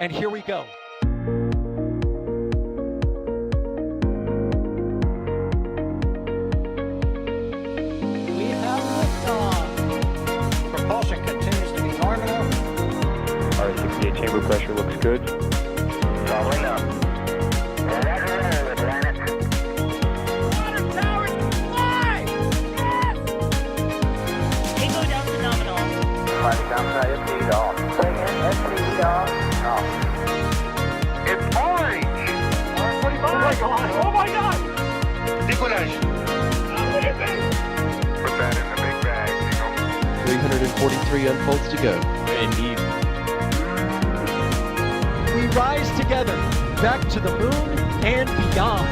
And here we go. We have liftoff. Propulsion continues to be nominal. R68 chamber pressure looks good. Following up. Water towers fly! Yes! Tango down to nominal. Flight downside FT off. Bring in FT off. It's orange! Oh my god! Oh my god! Decollage. Put that in the big bag, 343 unfolds to go. Indeed. We rise together, back to the moon and beyond.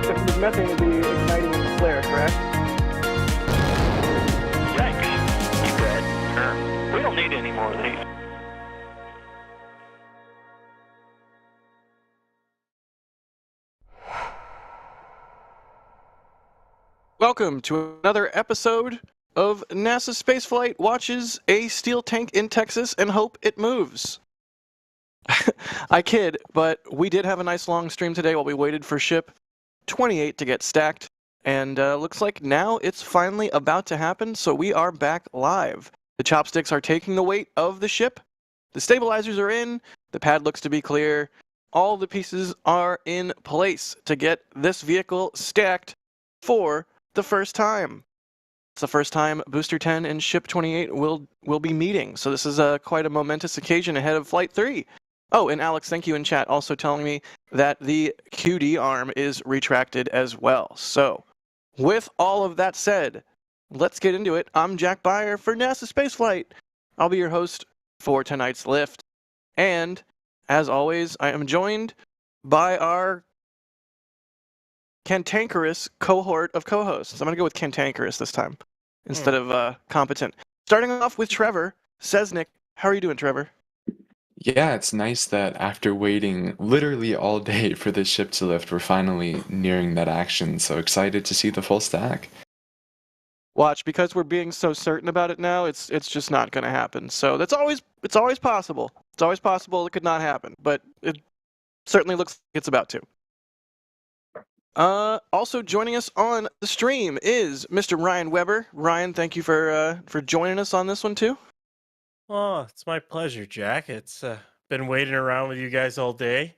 This methane will be igniting in the flare, correct? Yikes. You good? Sure. We don't need any more of these. Welcome to another episode of NASA Spaceflight watches a steel tank in Texas and hope it moves. I kid, but we did have a nice long stream today while we waited for ship 28 to get stacked, and looks like now it's finally about to happen, so we are back live. The chopsticks are taking the weight of the ship, the stabilizers are in, the pad looks to be clear, all the pieces are in place to get this vehicle stacked for the first time. It's the first time Booster 10 and Ship 28 will be meeting, so this is quite a momentous occasion ahead of Flight 3. Oh, and Alex, thank you in chat, also telling me that the QD arm is retracted as well. So, with all of that said, let's get into it. I'm Jack Beyer for NASA Spaceflight. I'll be your host for tonight's lift. And, as always, I am joined by our cantankerous cohort of co-hosts. I'm going to go with cantankerous this time instead of competent. Starting off with Trevor Sesnick. How are you doing, Trevor? Yeah, it's nice that after waiting literally all day for this ship to lift, we're finally nearing that action. So excited to see the full stack. Watch, because we're being so certain about it now, it's just not going to happen. So it's always possible. It's always possible it could not happen, but it certainly looks like it's about to. Also joining us on the stream is Mr. Ryan Weber. Ryan, thank you for joining us on this one too. Oh, it's my pleasure, Jack. It's been waiting around with you guys all day.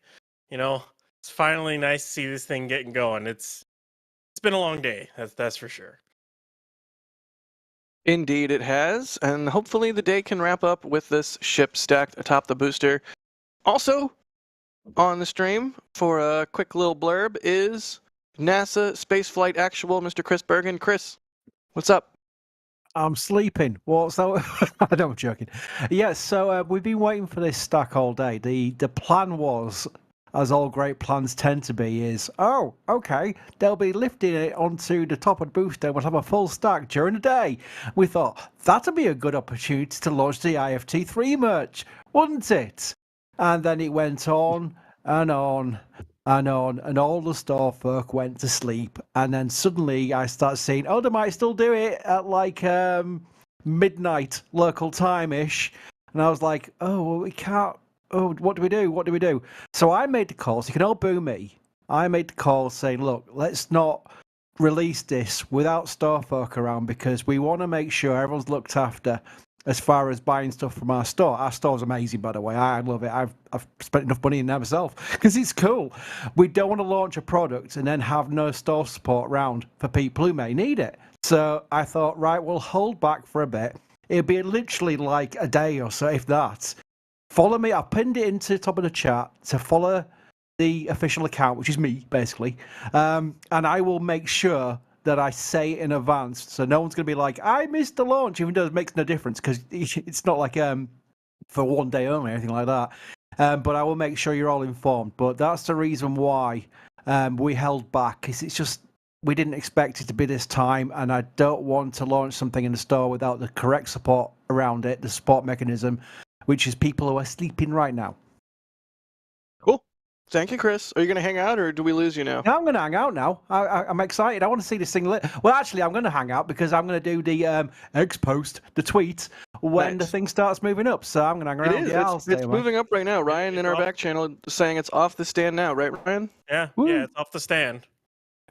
You know, it's finally nice to see this thing getting going. It's been a long day, that's for sure. Indeed it has, and hopefully the day can wrap up with this ship stacked atop the booster. Also on the stream for a quick little blurb is NASA Spaceflight Actual, Mr. Chris Bergen. Chris, what's up? I'm sleeping. What's that? I know, I'm joking. Yeah, so we've been waiting for this stack all day. The plan was, as all great plans tend to be, is, oh, okay, they'll be lifting it onto the top of the booster and we'll have a full stack during the day. We thought, that'd be a good opportunity to launch the IFT3 merch, wouldn't it? And then it went on and on and on, and all the store folk went to sleep. And then suddenly I start seeing, oh, they might still do it at like midnight local time-ish. And I was like, oh, well, we can't. Oh, what do we do? What do we do? So I made the call, so you can all boo me. I made the call saying, look, let's not release this without store folk around because we want to make sure everyone's looked after as far as buying stuff from our store. Our store's amazing, by the way. I love it. I've spent enough money in there myself because it's cool. We don't want to launch a product and then have no store support around for people who may need it. So I thought, right, we'll hold back for a bit. It'll be literally like a day or so, if that. Follow me. I pinned it into the top of the chat to follow the official account, which is me, basically. And I will make sure that I say it in advance, so no one's going to be like, I missed the launch, even though it makes no difference, because it's not like for one day only or anything like that. But I will make sure you're all informed. But that's the reason why we held back, because it's just, we didn't expect it to be this time, and I don't want to launch something in the store without the correct support around it, the support mechanism, which is people who are sleeping right now. Cool. Thank you, Chris. Are you going to hang out, or do we lose you now? No, I'm going to hang out now. I'm excited. I want to see this thing lit. Well, actually, I'm going to hang out because I'm going to do the X post, the tweet, when the Nice. thing starts moving up. So I'm going to hang around. It is. Yeah, I'll It's stay away. moving up right now. Ryan in it's our off. back channel is saying it's off the stand now, right, Ryan? Yeah, Woo. yeah, it's off the stand.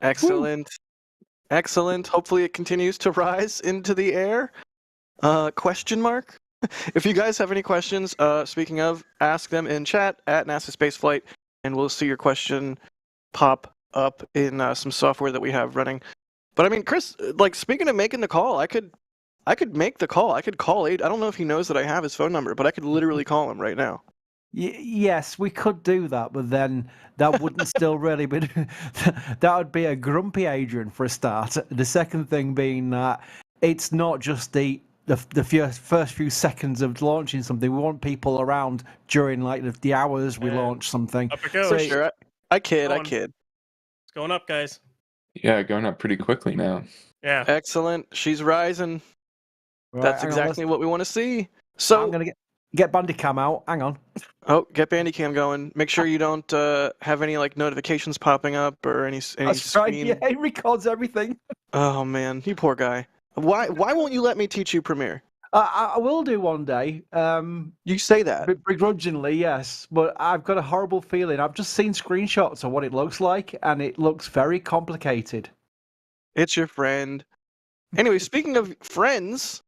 Excellent. Excellent. Hopefully it continues to rise into the air. Question mark? If you guys have any questions, speaking of, ask them in chat at NASASpaceflight, and we'll see your question pop up in some software that we have running. But I mean, Chris, like speaking of making the call, I could make the call. I could call 8. I don't know if he knows that I have his phone number, but I could literally call him right now. Yes, we could do that, but then that wouldn't still really be. That would be a grumpy Adrian for a start. The second thing being that it's not just the first few seconds of launching something. We want people around during like the hours we Yeah. launch something. Up it goes. For sure. I kid. It's going up, guys. Yeah, going up pretty quickly now. Yeah. Excellent. She's rising. Right, That's hang on, exactly let's- what we want to see. So I'm gonna get Bandicam out. Hang on. Oh, get Bandicam going. Make sure you don't have any like notifications popping up or any That's right. screen. Yeah, it records everything. Oh man, you poor guy. Why won't you let me teach you Premiere? I will do one day. You say that. Begrudgingly, yes, but I've got a horrible feeling. I've just seen screenshots of what it looks like, and it looks very complicated. It's your friend. Anyway, speaking of friends,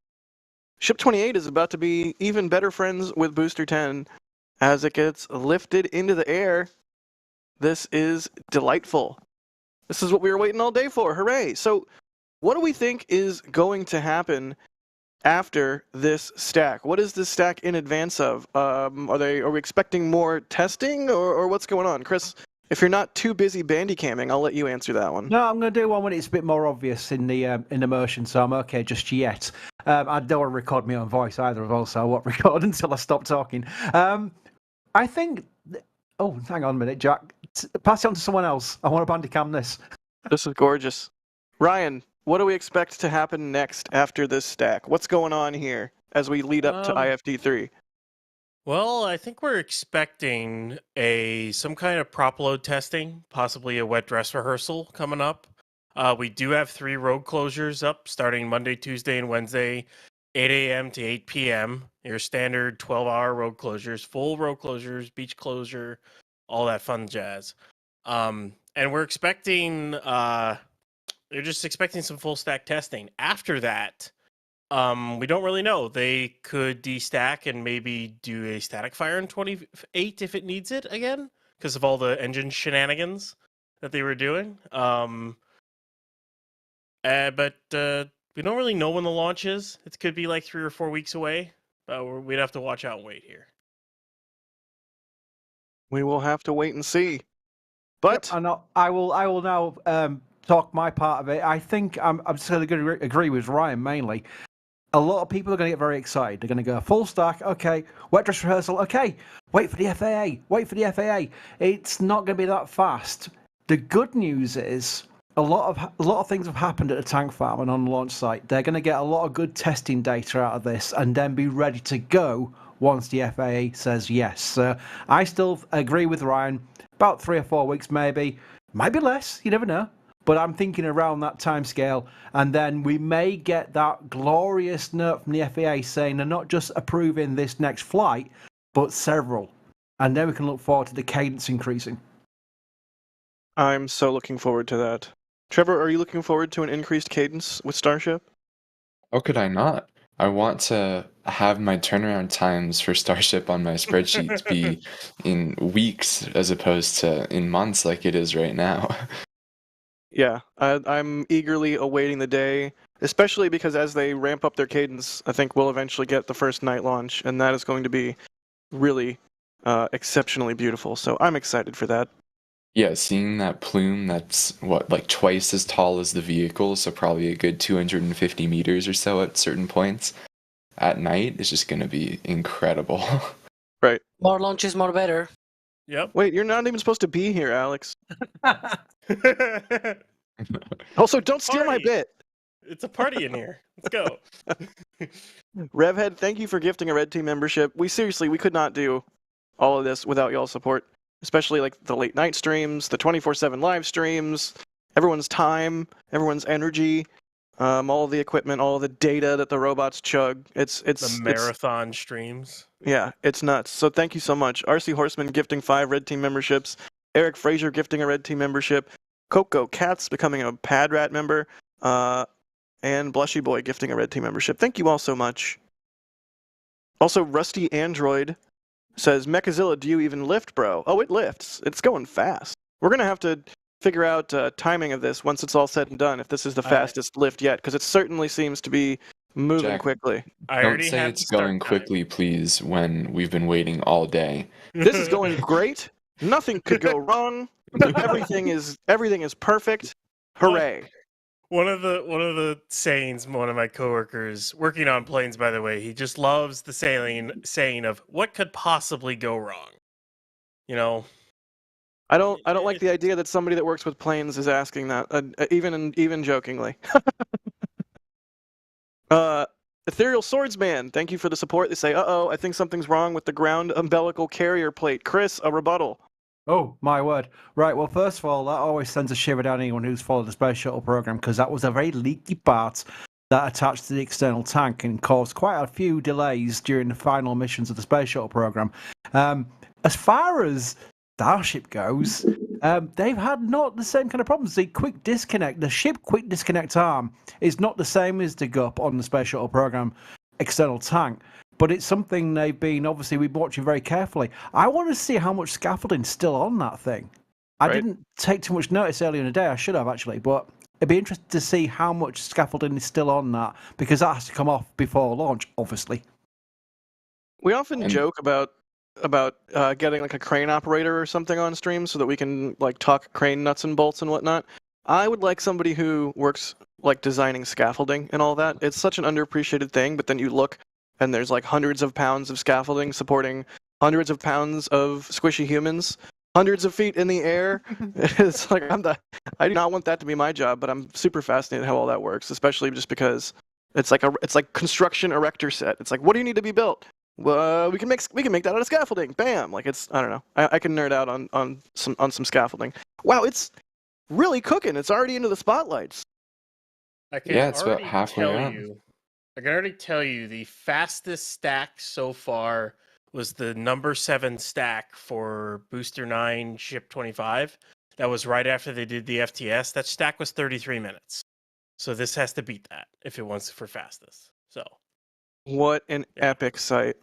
Ship 28 is about to be even better friends with Booster 10 as it gets lifted into the air. This is delightful. This is what we were waiting all day for. Hooray! So, what do we think is going to happen after this stack? What is this stack in advance of? Are we expecting more testing, or what's going on? Chris, if you're not too busy bandicamming, I'll let you answer that one. No, I'm going to do one when it's a bit more obvious in the motion, so I'm okay just yet. I don't want to record my own voice either, so I won't record until I stop talking. I think. Oh, hang on a minute, Jack. Pass it on to someone else. I want to bandicam this. This is gorgeous. Ryan, what do we expect to happen next after this stack? What's going on here as we lead up to IFD3? Well, I think we're expecting some kind of prop load testing, possibly a wet dress rehearsal coming up. We do have 3 road closures up starting Monday, Tuesday, and Wednesday, 8 a.m. to 8 p.m. Your standard 12-hour road closures, full road closures, beach closure, all that fun jazz. And we're expecting, they're just expecting some full stack testing. After that, we don't really know. They could destack and maybe do a static fire in 28 if it needs it again, because of all the engine shenanigans that they were doing. But we don't really know when the launch is. It could be like 3 or 4 weeks away. We'd have to watch out and wait here. We will have to wait and see. But Yep, I will now talk my part of it. I think I'm just going to agree with Ryan mainly. A lot of people are going to get very excited. They're going to go full stack, okay. Wet dress rehearsal, okay. Wait for the FAA. Wait for the FAA. It's not going to be that fast. The good news is a lot of things have happened at the tank farm and on the launch site. They're going to get a lot of good testing data out of this and then be ready to go once the FAA says yes. So I still agree with Ryan. About 3 or 4 weeks, maybe. Might be less. You never know. But I'm thinking around that time scale, and then we may get that glorious note from the FAA saying they're not just approving this next flight, but several. And then we can look forward to the cadence increasing. I'm so looking forward to that. Trevor, are you looking forward to an increased cadence with Starship? How could I not? I want to have my turnaround times for Starship on my spreadsheet be in weeks as opposed to in months like it is right now. Yeah, I'm eagerly awaiting the day, especially because as they ramp up their cadence, I think we'll eventually get the first night launch, and that is going to be really exceptionally beautiful. So I'm excited for that. Yeah, seeing that plume that's, like twice as tall as the vehicle, so probably a good 250 meters or so at certain points at night is just going to be incredible. Right. More launches, more better. Yep. Wait, you're not even supposed to be here, Alex. Also, don't steal my Party. bit. It's a party in here. Let's go. Revhead, thank you for gifting a Red Team membership. We could not do all of this without y'all's support. especially like the late night streams, the 24/7 live streams, everyone's time, everyone's energy, all the equipment, all the data that the robots chug. The marathon streams. Yeah, it's nuts. So thank you so much. RC Horseman gifting 5 Red Team memberships. Eric Fraser gifting a Red Team membership. Coco Cats becoming a Pad Rat member. And Blushy Boy gifting a Red Team membership. Thank you all so much. Also, Rusty Android says, Mechazilla, do you even lift, bro? Oh, it lifts. It's going fast. We're going to have to figure out timing of this once it's all said and done, if this is the fastest lift yet, because it certainly seems to be moving Jack, quickly. Don't say it's going quickly, please, when we've been waiting all day. This is going great. Nothing could go wrong. Everything is perfect. Hooray. One of the sayings, one of my coworkers working on planes, by the way, he just loves the saying of what could possibly go wrong. You know, I don't like the idea that somebody that works with planes is asking that, even jokingly. Ethereal Swordsman, thank you for the support. They say, I think something's wrong with the ground umbilical carrier plate. Chris, a rebuttal. Oh, my word. Right, well, first of all, that always sends a shiver down anyone who's followed the Space Shuttle program, because that was a very leaky part that attached to the external tank and caused quite a few delays during the final missions of the Space Shuttle program. As far as Starship goes, they've had not the same kind of problems. The ship quick disconnect arm is not the same as the GUP on the Space Shuttle program external tank. But it's something we've been watching very carefully. I want to see how much scaffolding's still on that thing. I didn't take too much notice earlier in the day. I should have, actually. But it'd be interesting to see how much scaffolding is still on that, because that has to come off before launch, obviously. We often joke about getting like a crane operator or something on stream so that we can like talk crane nuts and bolts and whatnot. I would like somebody who works like designing scaffolding and all that. It's such an underappreciated thing, but then you look and there's like hundreds of pounds of scaffolding supporting hundreds of pounds of squishy humans, hundreds of feet in the air. It's like I do not want that to be my job, but I'm super fascinated how all that works, especially just because it's like construction erector set. It's like, what do you need to be built? Well, we can make that out of scaffolding. Bam! Like it's, I don't know. I can nerd out on some scaffolding. Wow, it's really cooking. It's already into the spotlights. It's about halfway up. I can already tell you the fastest stack so far was the number 7 stack for Booster 9 Ship 25. That was right after they did the FTS. That stack was 33 minutes. So this has to beat that if it wants for fastest. So, what an epic sight.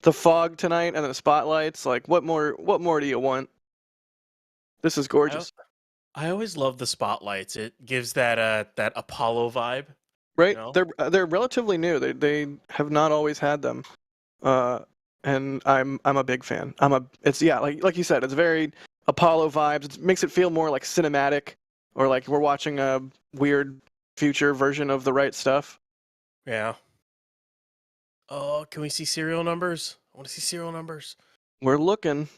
The fog tonight and the spotlights, like what more do you want? This is gorgeous. I always love the spotlights. It gives that Apollo vibe. Right, you know? They're relatively new. They have not always had them, and I'm a big fan. Like you said, it's very Apollo vibes. It makes it feel more like cinematic, or like we're watching a weird future version of The Right Stuff. Yeah. Oh, can we see serial numbers? I want to see serial numbers. We're looking.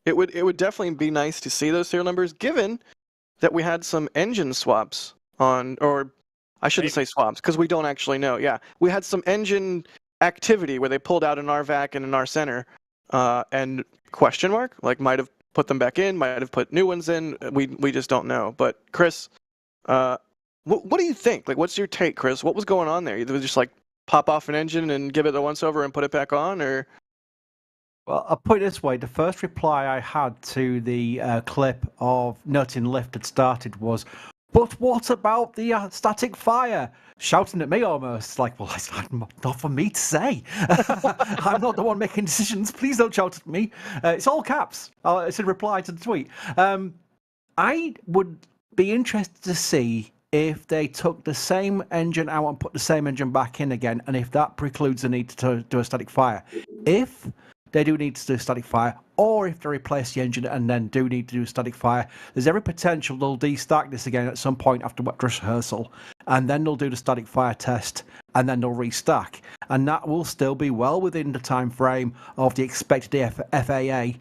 It would definitely be nice to see those serial numbers, given that we had some engine swaps on, or I shouldn't say swaps, because we don't actually know. Yeah, we had some engine activity where they pulled out an RVAC and an R center, and question mark, like might have put them back in, might have put new ones in. We just don't know. But Chris, what do you think? Like, what's your take, Chris? What was going on there? It was just like pop off an engine and give it a once over and put it back on, or? Well, I'll put it this way. The first reply I had to the clip of noting lift had started was, but what about the static fire? Shouting at me almost. It's like, well, it's not for me to say. I'm not the one making decisions. Please don't shout at me. It's all caps. It's a reply to the tweet. I would be interested to see if they took the same engine out and put the same engine back in again, and if that precludes the need to do a static fire. If they do need to do static fire, or if they replace the engine and then do need to do static fire, there's every potential they'll destack this again at some point after wet dress rehearsal, and then they'll do the static fire test, and then they'll restack, and that will still be well within the time frame of the expected FAA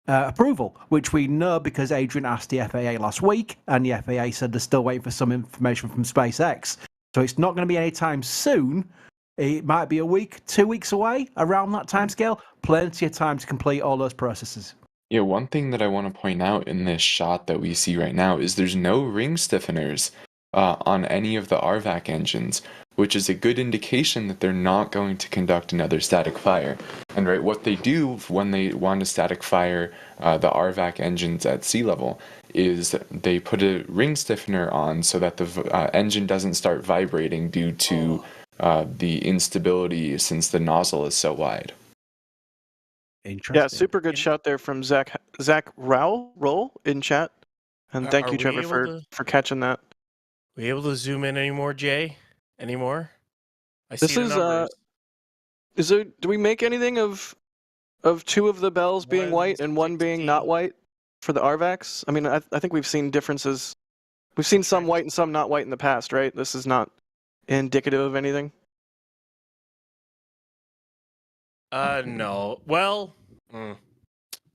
approval, which we know because Adrian asked the FAA last week, and the FAA said they're still waiting for some information from SpaceX. So it's not going to be anytime soon, It might be a week, 2 weeks away, around that time scale. Plenty of time to complete all those processes. Yeah, one thing that I want to point out in this shot that we see right now is there's no ring stiffeners on any of the RVAC engines, which is a good indication that they're not going to conduct another static fire. And right, what they do when they want to static fire the RVAC engines at sea level is they put a ring stiffener on so that the engine doesn't start vibrating due to the instability since the nozzle is so wide. Interesting. Yeah, super good shot there from Zach Roll in chat, and thank Are you, we Trevor, able for catching that. We able to zoom in anymore, Jay? Anymore? I This see the is numbers. is there? Do we make anything of two of the bells being white and one being not 116. white for the RVACs? I mean, I think we've seen differences. We've seen some white and some not white in the past, right? This is not indicative of anything. No. Well,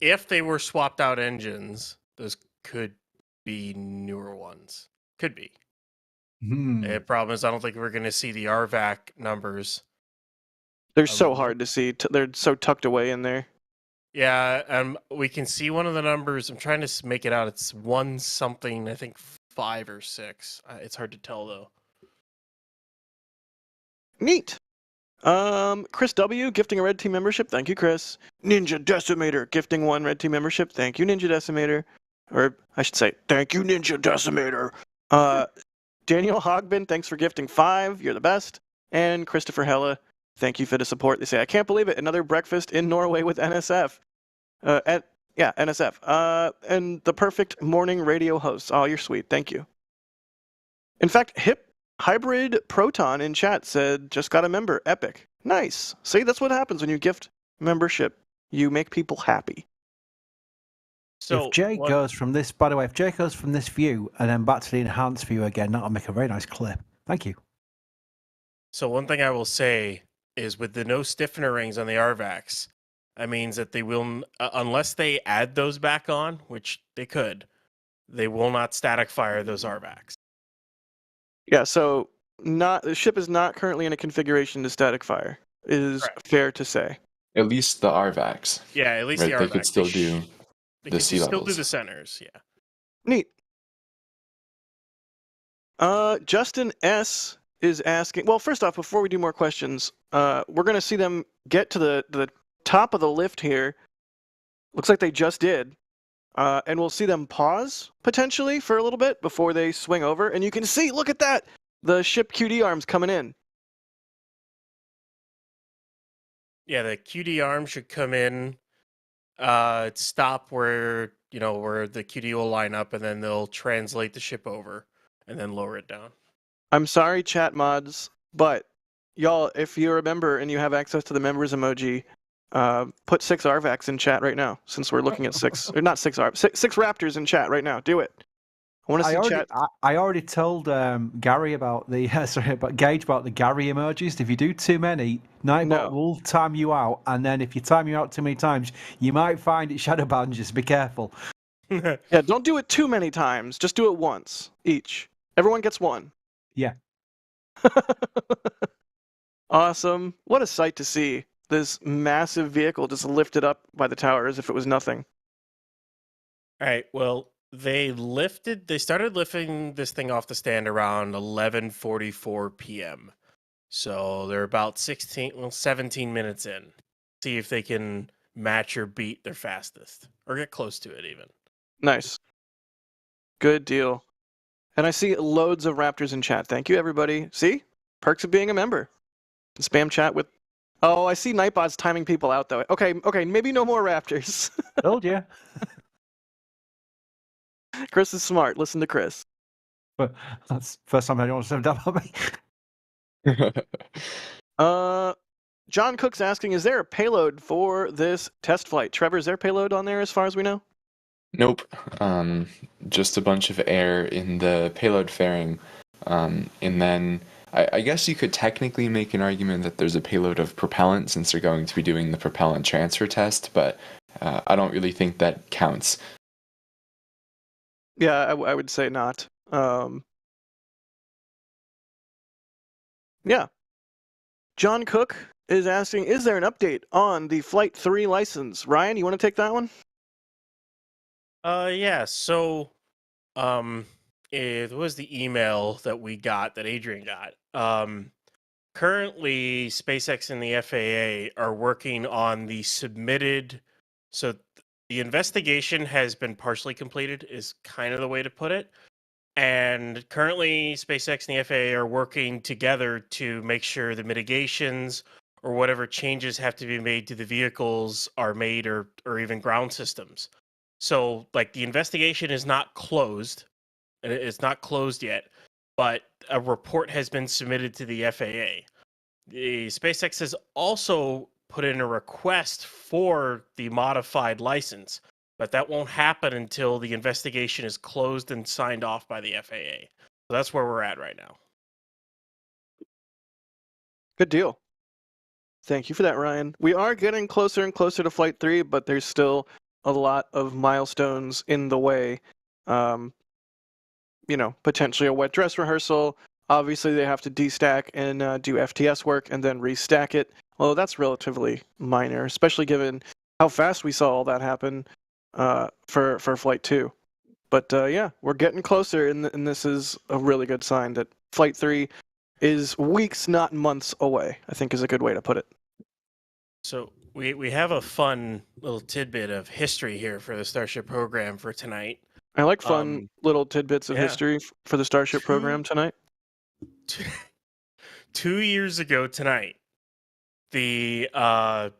if they were swapped out engines, those could be newer ones. Could be. The problem is, I don't think we're going to see the RVAC numbers. They're so hard to see. They're so tucked away in there. Yeah, we can see one of the numbers. I'm trying to make it out. It's 1 something, I think 5 or 6. It's hard to tell, though. Neat. Chris W. gifting a Red Team membership. Thank you, Chris. Ninja Decimator gifting 1 Red Team membership. Thank you, Ninja Decimator. Or I should say, thank you, Ninja Decimator. Daniel Hogbin, thanks for gifting 5. You're the best. And Christopher Hella, thank you for the support. They say, I can't believe it. Another breakfast in Norway with NSF. NSF. And the perfect morning radio hosts. Oh, you're sweet. Thank you. In fact, Hybrid Proton in chat said, just got a member. Epic. Nice. See, that's what happens when you gift membership. You make people happy. So if Jay goes from this, by the way, if Jay goes from this view and then back to the enhanced view again, that'll make a very nice clip. Thank you. So one thing I will say is with the no stiffener rings on the RVACs, that means that they will, unless they add those back on, which they could, they will not static fire those RVACs. Yeah, so the ship is not currently in a configuration to static fire. It is fair to say. At least the RVACs. Yeah, at least right? the RVACs. They could still do the sea levels. Still do the centers, yeah. Neat. Justin S. is asking, well, first off, before we do more questions, we're going to see them get to the top of the lift here. Looks like they just did. And we'll see them pause, potentially, for a little bit before they swing over. And you can see, look at that! The ship QD arms coming in. Yeah, the QD arm should come in, stop where the QD will line up, and then they'll translate the ship over and then lower it down. I'm sorry, chat mods, but y'all, if you remember and you have access to the members emoji, put 6 RVACs in chat right now, since we're looking at 6, or not 6 Raptors in chat right now. Do it. I want to see chat. I already told Gary about the Gage about the Gary emojis. If you do too many, Nightbot will time you out, and then if you time you out too many times, you might find it shadow banned. Just be careful. Yeah, don't do it too many times. Just do it once each. Everyone gets 1. Yeah. Awesome. What a sight to see. This massive vehicle just lifted up by the tower as if it was nothing. All right, well, they started lifting this thing off the stand around 11:44 p.m. So they're about 17 minutes in. See if they can match or beat their fastest, or get close to it even. Nice. Good deal. And I see loads of Raptors in chat. Thank you, everybody. See? Perks of being a member. Spam chat with... Oh, I see Nightbot's timing people out, though. Okay, maybe no more Raptors. Told you. Chris is smart. Listen to Chris. But that's the first time anyone said that about me. John Cook's asking, is there a payload for this test flight? Trevor, is there a payload on there as far as we know? Nope. Just a bunch of air in the payload fairing. And then I guess you could technically make an argument that there's a payload of propellant since they're going to be doing the propellant transfer test, but I don't really think that counts. Yeah, I would say not. Yeah. John Cook is asking, is there an update on the Flight 3 license? Ryan, you want to take that one? Yeah. So, it was the email that we got, that Adrian got. Currently, SpaceX and the FAA are working on the submitted. So the investigation has been partially completed, is kind of the way to put it. And currently, SpaceX and the FAA are working together to make sure the mitigations or whatever changes have to be made to the vehicles are made, or even ground systems. So, like, the investigation is not closed, and it's not closed yet, but a report has been submitted to the FAA. The SpaceX has also put in a request for the modified license, but that won't happen until the investigation is closed and signed off by the FAA. So that's where we're at right now. Good deal. Thank you for that, Ryan. We are getting closer and closer to Flight 3, but there's still a lot of milestones in the way. Potentially a wet dress rehearsal. Obviously, they have to destack and do FTS work and then restack it. Although that's relatively minor, especially given how fast we saw all that happen for Flight 2. But yeah, we're getting closer, and this is a really good sign that Flight 3 is weeks, not months away, I think is a good way to put it. So we have a fun little tidbit of history here for the Starship program for tonight. I like fun little tidbits of history for the Starship program tonight. 2 years ago tonight, the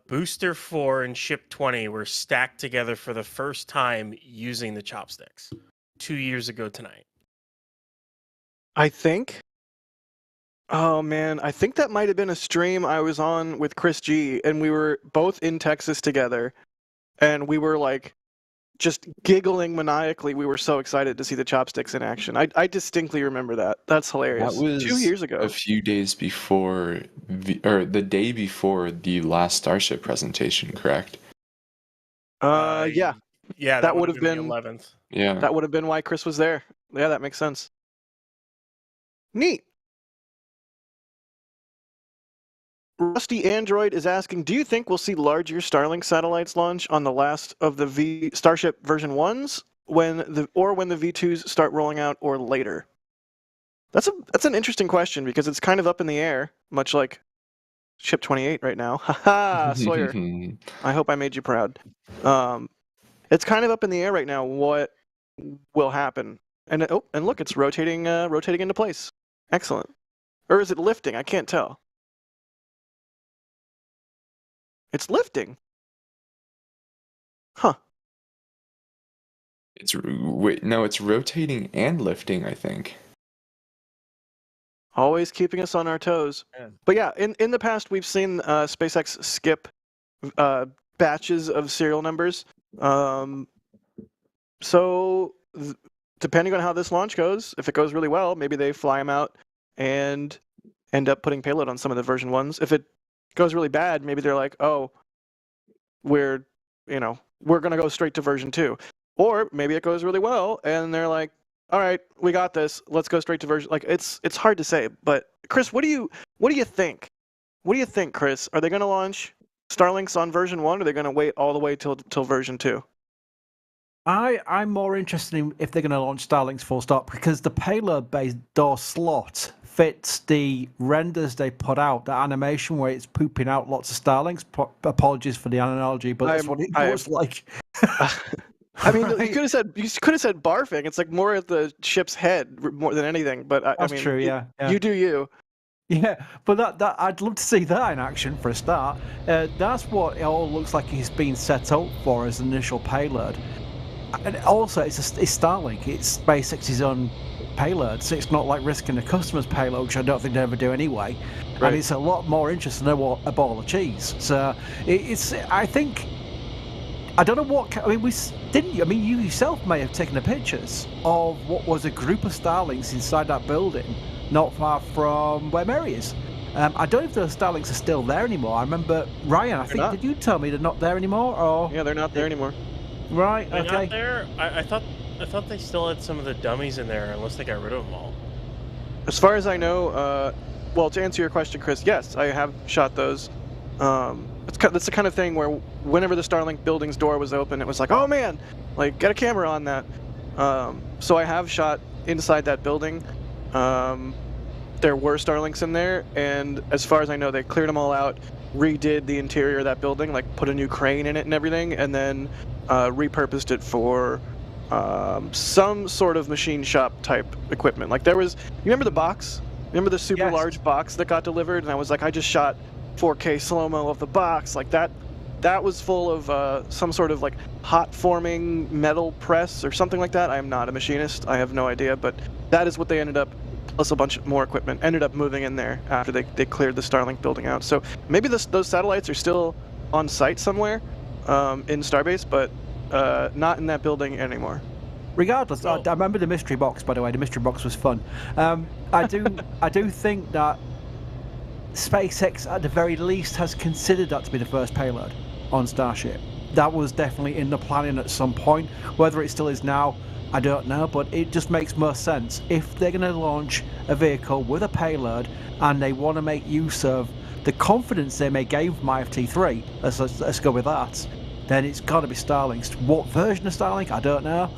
Booster 4 and Ship 20 were stacked together for the first time using the chopsticks. 2 years ago tonight. I think. Oh man, I think that might have been a stream I was on with Chris G, and we were both in Texas together, and we were like just giggling maniacally. We were so excited to see the chopsticks in action. I distinctly remember that. That's hilarious. That was 2 years ago. a few days before, the day before the last Starship presentation, correct? Yeah. Yeah, that would have been the 11th. Yeah. That would have been why Chris was there. Yeah, that makes sense. Neat. Rusty Android is asking, do you think we'll see larger Starlink satellites launch on the last of the Starship version 1s when the V2s start rolling out, or later? That's an interesting question, because it's kind of up in the air, much like Ship 28 right now. Haha, Sawyer. I hope I made you proud. It's kind of up in the air right now what will happen. And look, it's rotating into place. Excellent. Or is it lifting? I can't tell. It's lifting. Huh. It's rotating and lifting, I think. Always keeping us on our toes. Yeah. But yeah, in the past we've seen SpaceX skip batches of serial numbers. So depending on how this launch goes, if it goes really well, maybe they fly them out and end up putting payload on some of the version 1s. If it goes really bad, maybe they're like, oh, we're going to go straight to version 2. Or maybe it goes really well and they're like, all right, we got this, let's go straight to version. Like, it's hard to say. But Chris, what do you think? What do you think, Chris? Are they going to launch Starlinks on version 1, or are they going to wait all the way till version 2? I'm more interested in if they're going to launch Starlinks full stop, because the payload-based door slot fits the renders they put out, the animation where it's pooping out lots of Starlinks. Apologies for the analogy, but that's what it was like. I mean, you could have said barfing. It's like more at the ship's head more than anything. But That's I mean, true. Yeah. You do you. Yeah, but that I'd love to see that in action for a start. That's what it all looks like he's been set up for as an initial payload. And also, it's Starlink. It's SpaceX's own payload, so it's not like risking a customer's payload, which I don't think they ever do anyway. Right. And it's a lot more interesting than a ball of cheese. So I think, I don't know what. I mean, you yourself may have taken the pictures of what was a group of Starlinks inside that building, not far from where Mary is. I don't know if those Starlinks are still there anymore. I remember Ryan. Did you tell me they're not there anymore? Or yeah, they're not there anymore. Right. They're okay. not there. I thought they still had some of the dummies in there, unless they got rid of them all. As far as I know, well, to answer your question, Chris, yes, I have shot those. That's the kind of thing where whenever the Starlink building's door was open, it was like, oh man, like get a camera on that. So I have shot inside that building. There were Starlinks in there, and as far as I know, they cleared them all out, redid the interior of that building, like put a new crane in it and everything, and then repurposed it for some sort of machine shop type equipment. Like there was, you remember the box? Remember the super large box that got delivered? And I was like, I just shot 4K slow-mo of the box. Like that was full of some sort of like hot forming metal press or something like that. I am not a machinist. I have no idea, but that is what they ended up, plus a bunch more equipment, ended up moving in there after they cleared the Starlink building out. So maybe those satellites are still on site somewhere in Starbase, but not in that building anymore. Regardless, I remember the mystery box. By the way, the mystery box was fun. I do think that SpaceX, at the very least, has considered that to be the first payload on Starship. That was definitely in the planning at some point. Whether it still is now, I don't know, but it just makes more sense. If they're going to launch a vehicle with a payload and they want to make use of the confidence they may gain from IFT-3, let's go with that, then it's got to be Starlinks. What version of Starlink? I don't know.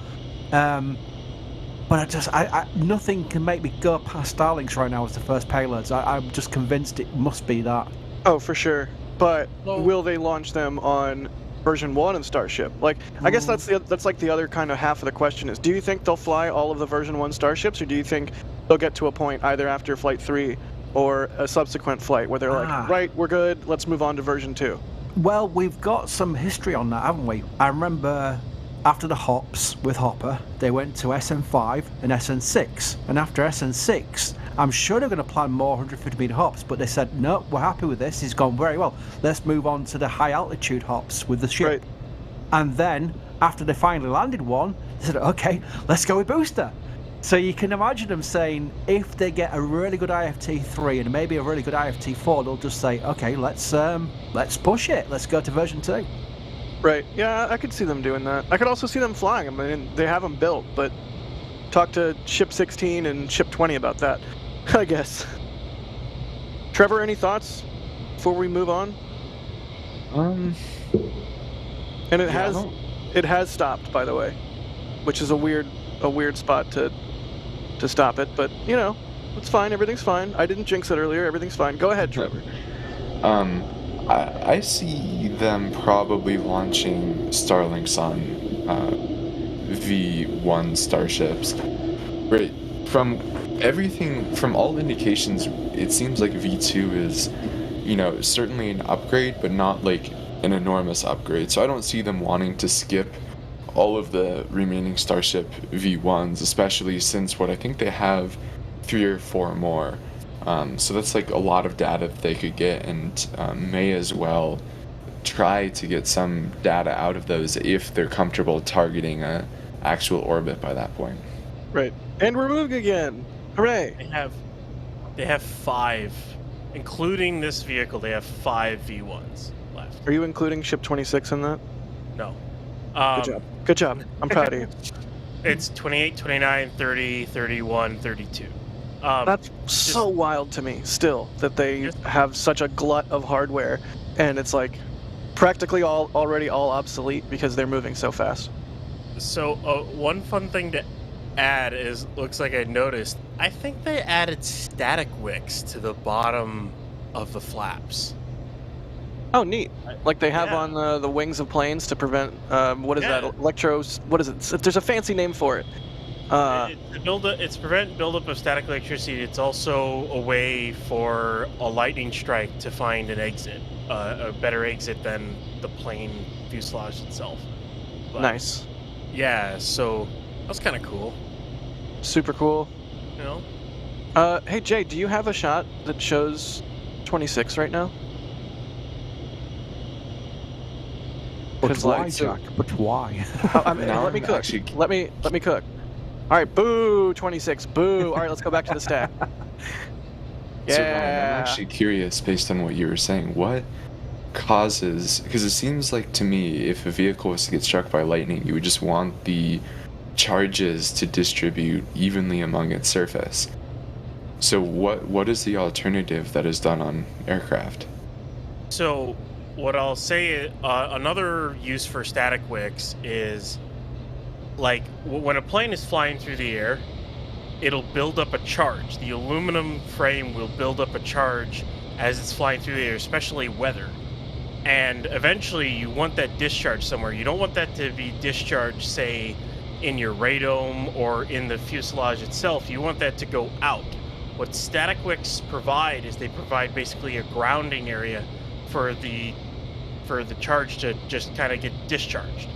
But nothing can make me go past Starlinks right now as the first payloads. I'm just convinced it must be that. Oh, for sure. But will they launch them on version 1 of Starship? Like, I guess that's like the other kind of half of the question is, do you think they'll fly all of the version 1 Starships, or do you think they'll get to a point either after Flight 3 or a subsequent flight where they're like, right, we're good, let's move on to version 2? Well, we've got some history on that, haven't we? I remember after the hops with Hopper, they went to SN5 and SN6. And after SN6, I'm sure they're going to plan more 150 meter hops, but they said, no, we're happy with this. It's gone very well. Let's move on to the high altitude hops with the ship. Right. And then, after they finally landed one, they said, okay, let's go with booster. So you can imagine them saying, if they get a really good IFT-3 and maybe a really good IFT-4, they'll just say, okay, let's push it. Let's go to version 2. Right. Yeah, I could see them doing that. I could also see them flying them. I mean, they have them built, but talk to Ship 16 and Ship 20 about that, I guess. Trevor, any thoughts before we move on? And it has stopped, by the way, which is a weird spot to stop it, but you know, it's fine. Everything's fine. I didn't jinx it earlier. Everything's fine. Go ahead, Trevor. I see them probably launching Starlinks on V1 Starships. Right. From all indications, it seems like V2 is, you know, certainly an upgrade, but not like an enormous upgrade. So I don't see them wanting to skip all of the remaining Starship V1s, especially since what I think they have 3 or 4 more. So that's like a lot of data that they could get, and may as well try to get some data out of those if they're comfortable targeting a actual orbit by that point. Right. And we're moving again. Hooray! They have 5, including this vehicle. They have 5 V1s left. Are you including Ship 26 in that? No. Good job. Good job. I'm proud of you. It's 28, 29, 30, 31, 32. That's so wild to me still, that they have such a glut of hardware, and it's like practically already all obsolete because they're moving so fast. So one fun thing to add is, looks like I noticed, I think they added static wicks to the bottom of the flaps. Oh, neat. Like they have on the wings of planes to prevent, what is that, electros, what is it? There's a fancy name for it. It's prevent buildup of static electricity. It's also a way for a lightning strike to find an exit, a better exit than the plane fuselage itself. But, nice. Yeah, so that's kind of cool. Super cool. You know? Hey Jay, do you have a shot that shows 26 right now? But why, Jack? But why? Let me cook. Let me cook. All right, boo, 26, boo. All right, let's go back to the stack. Yeah. So Ryan, I'm actually curious, based on what you were saying, what causes, because it seems like to me, if a vehicle was to get struck by lightning, you would just want the charges to distribute evenly among its surface. So what is the alternative that is done on aircraft? So what I'll say, another use for static wicks is, like, when a plane is flying through the air, it'll build up a charge. The aluminum frame will build up a charge as it's flying through the air, especially weather. And eventually you want that discharge somewhere. You don't want that to be discharged, say, in your radome or in the fuselage itself. You want that to go out. What static wicks provide is they provide basically a grounding area for the charge to just kind of get discharged.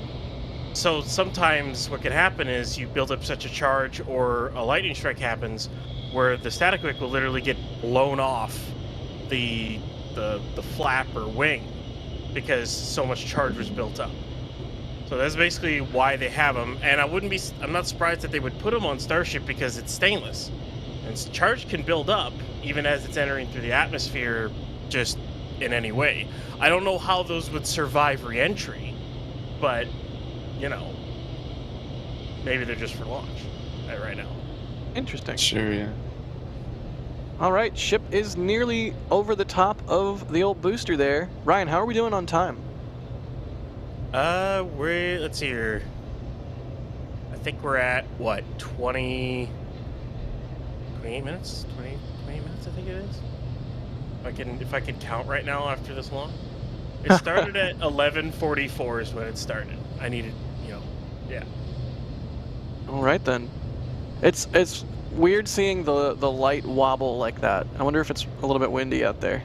So sometimes what can happen is you build up such a charge, or a lightning strike happens where the static wick will literally get blown off the flap or wing because so much charge was built up. So that's basically why they have them. And I'm not surprised that they would put them on Starship, because it's stainless. And charge can build up even as it's entering through the atmosphere, just in any way. I don't know how those would survive re-entry, but, you know, maybe they're just for launch right now. Interesting. Sure, yeah. All right, ship is nearly over the top of the old booster there. Ryan, how are we doing on time? Let's see here. I think we're at, what, 28 minutes? 28 minutes, I think it is. If I can count right now after this long. It started at 11:44 is when it started. I needed, yeah. All right then. It's weird seeing the light wobble like that. I wonder if it's a little bit windy out there.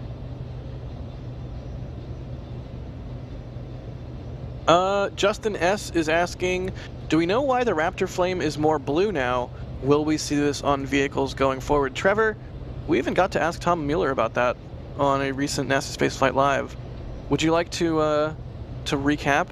Justin S is asking, do we know why the Raptor flame is more blue now? Will we see this on vehicles going forward? Trevor, we even got to ask Tom Mueller about that on a recent NASA Spaceflight Live. Would you like to recap?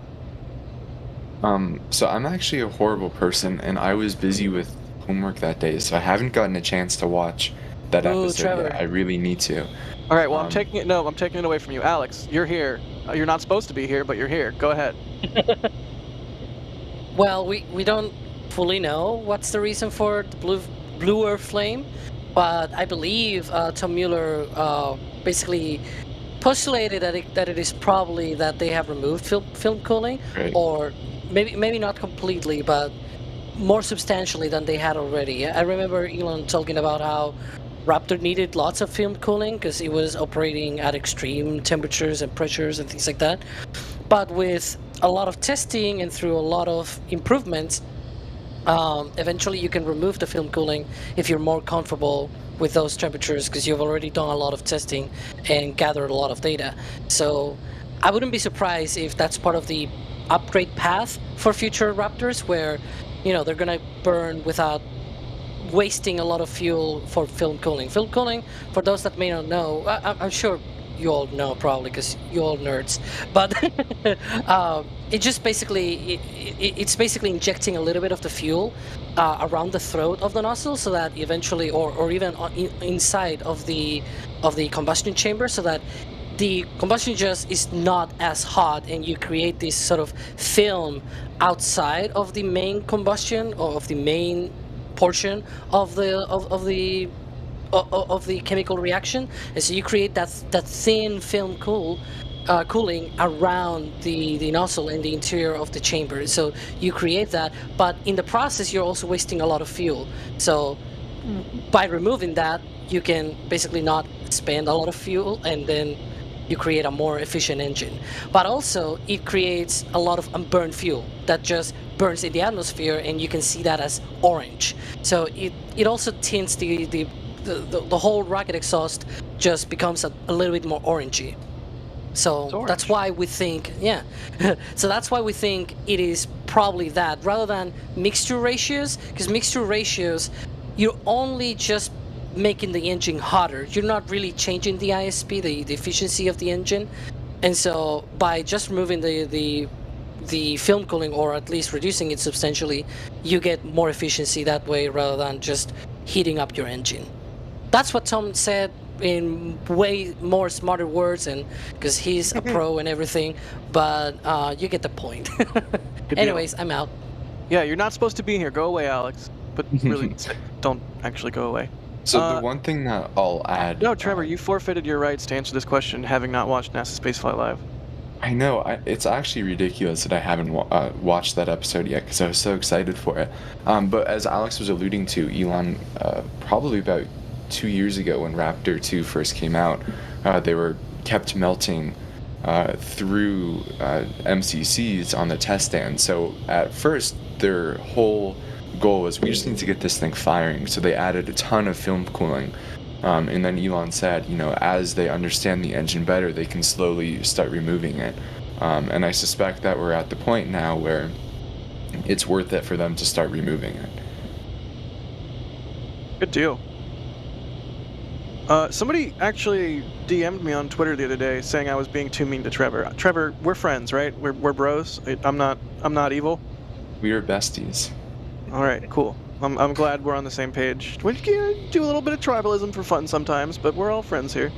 So I'm actually a horrible person, and I was busy with homework that day, so I haven't gotten a chance to watch that episode Trevor. yet. I really need to. All right, well, I'm taking it away from you. Alex, you're here. You're not supposed to be here, but you're here. Go ahead. Well, we don't fully know what's the reason for the bluer flame, but I believe Tom Mueller basically postulated that it is probably that they have removed film cooling, Right. or maybe not completely, but more substantially than they had already. I remember Elon talking about how Raptor needed lots of film cooling because it was operating at extreme temperatures and pressures and things like that. But with a lot of testing and through a lot of improvements, eventually you can remove the film cooling if you're more comfortable with those temperatures, because you've already done a lot of testing and gathered a lot of data. So I wouldn't be surprised if that's part of the upgrade path for future Raptors, where they're gonna burn without wasting a lot of fuel for film cooling. Film cooling, for those that may not know, I'm sure you all know probably because you all nerds, but it just basically it's basically injecting a little bit of the fuel around the throat of the nozzle, so that eventually, or even inside of the combustion chamber, so that the combustion just is not as hot, and you create this sort of film outside of the main combustion, or of the main portion of the chemical reaction, and so you create that thin film cooling around the nozzle and the interior of the chamber. So you create that, but in the process you're also wasting a lot of fuel. So by removing that, you can basically not spend a lot of fuel, and then you create a more efficient engine. But also it creates a lot of unburned fuel that just burns in the atmosphere, and you can see that as orange. So it also tints the whole rocket exhaust, just becomes a little bit more orangey. So that's why we think, so that's why we think it is probably that, rather than mixture ratios, because mixture ratios, you're only just making the engine hotter. You're not really changing the ISP, the efficiency of the engine. And so by just removing the film cooling, or at least reducing it substantially, you get more efficiency that way, rather than just heating up your engine. That's what Tom said in way more smarter words, and because he's a pro and everything, but you get the point. Anyways, I'm out. Yeah, you're not supposed to be here. Go away, Alex. But really, don't actually go away. So the one thing that I'll add. No, Trevor, you forfeited your rights to answer this question, having not watched NASA Spaceflight Live. I know, it's actually ridiculous that I haven't watched that episode yet because I was so excited for it. But as Alex was alluding to, Elon, probably about 2 years ago when Raptor 2 first came out, they were kept melting through MCCs on the test stand. So at first, their whole goal was we just need to get this thing firing. So they added a ton of film cooling. And then Elon said, as they understand the engine better, they can slowly start removing it. And I suspect that we're at the point now where it's worth it for them to start removing it. Good deal. Somebody actually DM'd me on Twitter the other day saying I was being too mean to Trevor. Trevor, we're friends, right? We're bros. I'm not evil. We are besties. All right, cool. I'm glad we're on the same page. We can do a little bit of tribalism for fun sometimes, but we're all friends here.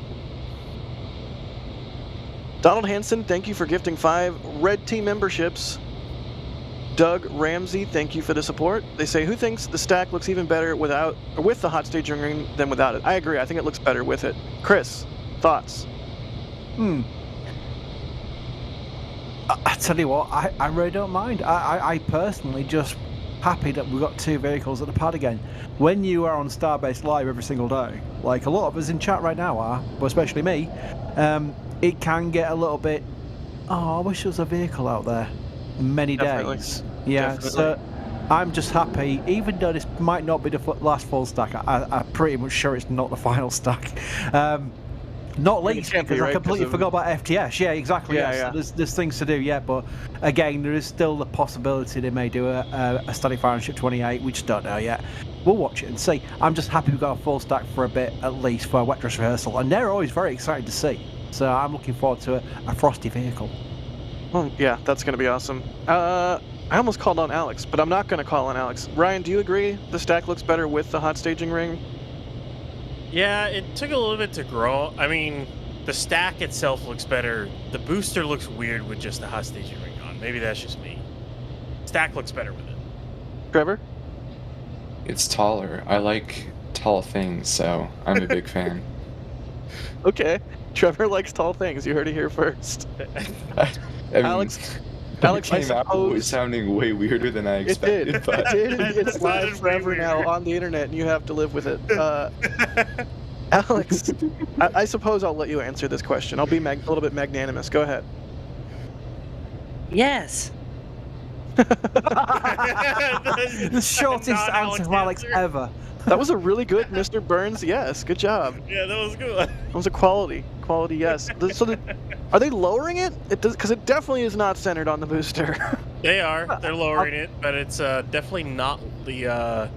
Donald Hanson, thank you for gifting 5 Red Team memberships. Doug Ramsey, thank you for the support. They say, who thinks the stack looks even better with the hot staging ring than without it? I agree. I think it looks better with it. Chris, thoughts? I tell you what, I really don't mind. I personally just happy that we've got 2 vehicles at the pad again. When you are on Starbase Live every single day, like a lot of us in chat right now are, but especially me, it can get a little bit, I wish there was a vehicle out there many days. Yeah, Definitely. so I'm just happy, even though this might not be the last full stack, I'm pretty much sure it's not the final stack. Not least because I completely forgot about FTS. Yeah, exactly. Yeah, yes. yeah. There's things to do yet, but again, there is still the possibility they may do a static firing ship 28. We just don't know yet. We'll watch it and see. I'm just happy we've got a full stack for a bit at least for a wet dress rehearsal, and they're always very excited to see. So I'm looking forward to a frosty vehicle. Oh, yeah, that's going to be awesome. I almost called on Alex, but I'm not going to call on Alex. Ryan, do you agree the stack looks better with the hot staging ring? Yeah, it took a little bit to grow. I mean, the stack itself looks better. The booster looks weird with just the hot staging ring on. Maybe that's just me. Stack looks better with it. Trevor? It's taller. I like tall things, so I'm a big fan. Okay. Trevor likes tall things. You heard it here first. I mean, Alex, when it came out, it was sounding way weirder than I expected. It did. But It did. It's live forever now on the internet, and you have to live with it. Alex, I suppose I'll let you answer this question. I'll be a little bit magnanimous. Go ahead. Yes. The shortest answer from Alex ever. That was a really good Mr. Burns yes. Good job. Yeah, that was good. That was a quality yes. So are they lowering it? It does, because it definitely is not centered on the booster. They are. They're lowering it, but it's definitely not the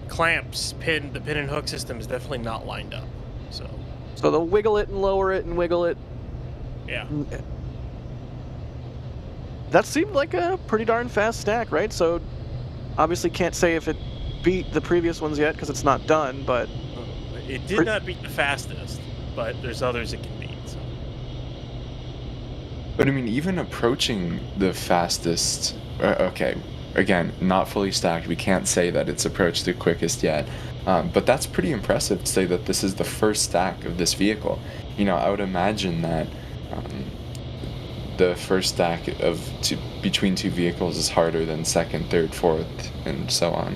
clamps, the pin and hook system is definitely not lined up. So they'll wiggle it and lower it and wiggle it. Yeah. That seemed like a pretty darn fast stack, right? So obviously can't say if it beat the previous ones yet because it's not done, but It did not beat the fastest, but there's others it can beat. So. But I mean, even approaching the fastest, okay, again, not fully stacked, we can't say that it's approached the quickest yet, but that's pretty impressive to say that this is the first stack of this vehicle. I would imagine that the first stack between 2 vehicles is harder than second, third, fourth, and so on.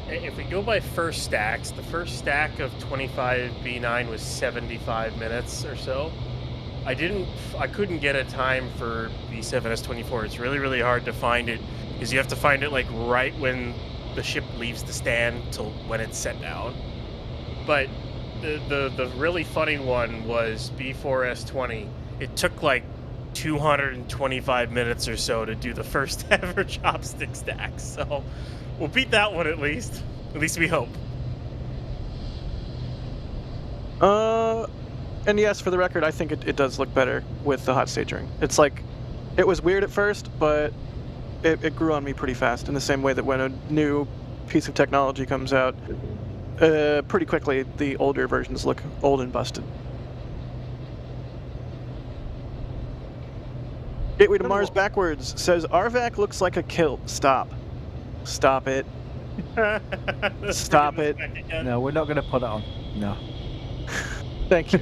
If we go by first stacks, the first stack of 25 B9 was 75 minutes or so. I couldn't get a time for B7S24. It's really, really hard to find it because you have to find it like right when the ship leaves the stand till when it's set down. But the really funny one was B4S20. It took like 225 minutes or so to do the first ever chopstick stack. So we'll beat that one at least. At least we hope. And yes, for the record, I think it does look better with the hot stage ring. It's like, it was weird at first, but it grew on me pretty fast in the same way that when a new piece of technology comes out, pretty quickly the older versions look old and busted. Gateway to Mars backwards says RVAC looks like a kilt. Stop it. Stop it. No, we're not going to put it on. No. Thank you.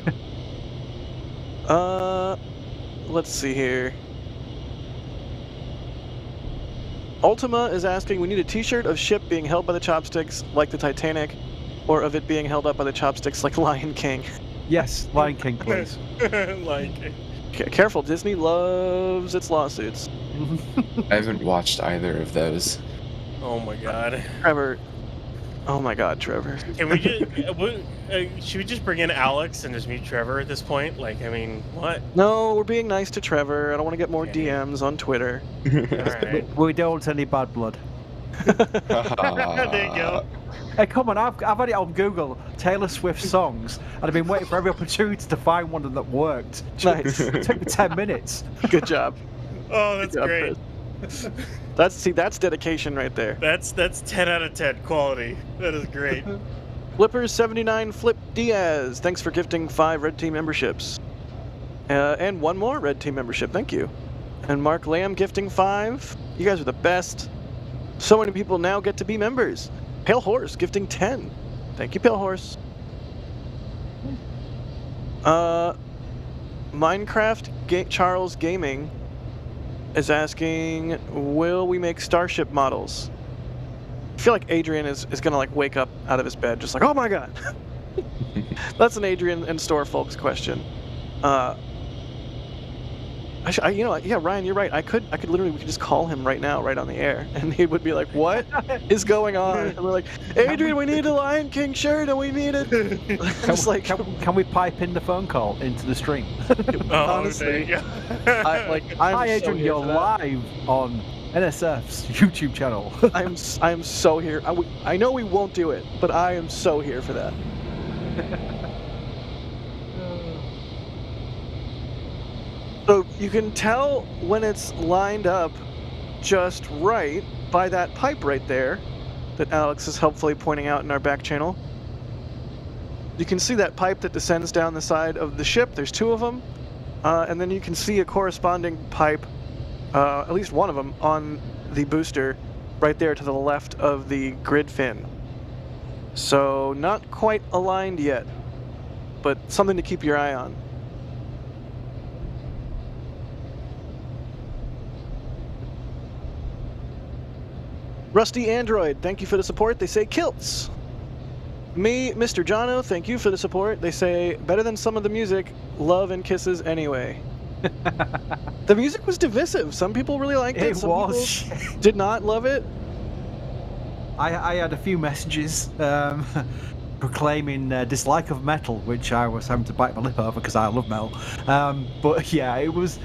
Let's see here. Ultima is asking, we need a t-shirt of ship being held by the chopsticks like the Titanic, or of it being held up by the chopsticks like Lion King. Yes, Lion King, please. Lion King. Careful, Disney loves its lawsuits. I haven't watched either of those. Oh my god. Trevor. Oh my god, Trevor. Can we just, should we just bring in Alex and just mute Trevor at this point? Like, I mean, what? No, we're being nice to Trevor. I don't want to get more DMs on Twitter. Alright. We don't want any bad blood. There you go. Hey, come on, I've had it on Google, Taylor Swift songs, and I've been waiting for every opportunity to find one that worked. Nice. It took me 10 minutes. Good job. Oh, that's Good job, great. Chris. That's dedication right there. That's 10 out of 10 quality. That is great. Flippers79 Flip Diaz, thanks for gifting 5 Red Team memberships. And 1 more Red Team membership, thank you. And Mark Lamb gifting 5. You guys are the best. So many people now get to be members. Pale Horse gifting 10. Thank you, Pale Horse. Charles Gaming is asking, will we make Starship models? I feel like Adrian is gonna like wake up out of his bed just like, oh my god. That's an Adrian and Store folks question. You know what? Yeah, Ryan, you're right. I could literally, we could just call him right now, right on the air, and he would be like, "What is going on?" And we're like, "Adrian, we need a Lion King shirt, and we need it." Can we pipe in the phone call into the stream? Honestly, Hi, Adrian, you're live on NSF's YouTube channel. I am so here. I know we won't do it, but I am so here for that. So you can tell when it's lined up just right by that pipe right there that Alex is helpfully pointing out in our back channel. You can see that pipe that descends down the side of the ship. There's 2 of them. And then you can see a corresponding pipe, at least one of them, on the booster right there to the left of the grid fin. So not quite aligned yet, but something to keep your eye on. Rusty Android, thank you for the support. They say kilts. Me, Mr. Jono, thank you for the support. They say better than some of the music. Love and kisses anyway. The music was divisive. Some people really liked it. Some people did not love it. I had a few messages proclaiming dislike of metal, which I was having to bite my lip over because I love metal. But yeah, it was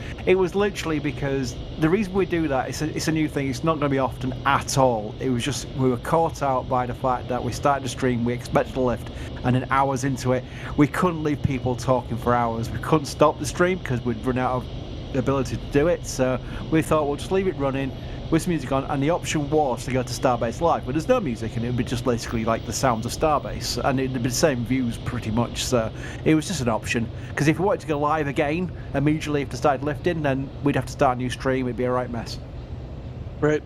literally because the reason we do that, it's a new thing. It's not going to be often at all. It was just we were caught out by the fact that we started the stream, we expected a lift, and then hours into it, we couldn't leave people talking for hours. We couldn't stop the stream because we'd run out of the ability to do it. So we thought we'll just leave it running with some music on, and the option was to go to Starbase Live, but there's no music, and it would be just basically like the sounds of Starbase, and it'd be the same views pretty much. So it was just an option, because if we wanted to go live again immediately after started lifting, then we'd have to start a new stream. It'd be a right mess. Right.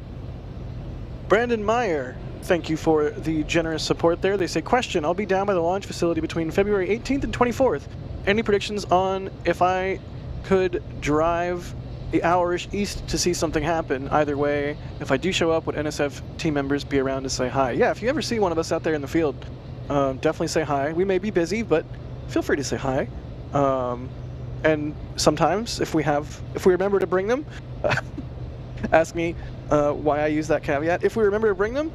Brandon Meyer, thank you for the generous support there. They say, question, I'll be down by the launch facility between February 18th and 24th. Any predictions on if I could drive the hour-ish east to see something happen? Either way, if I do show up, would NSF team members be around to say hi? Yeah, if you ever see one of us out there in the field, definitely say hi. We may be busy, but feel free to say hi. And sometimes, if we remember to bring them, ask me why I use that caveat. If we remember to bring them,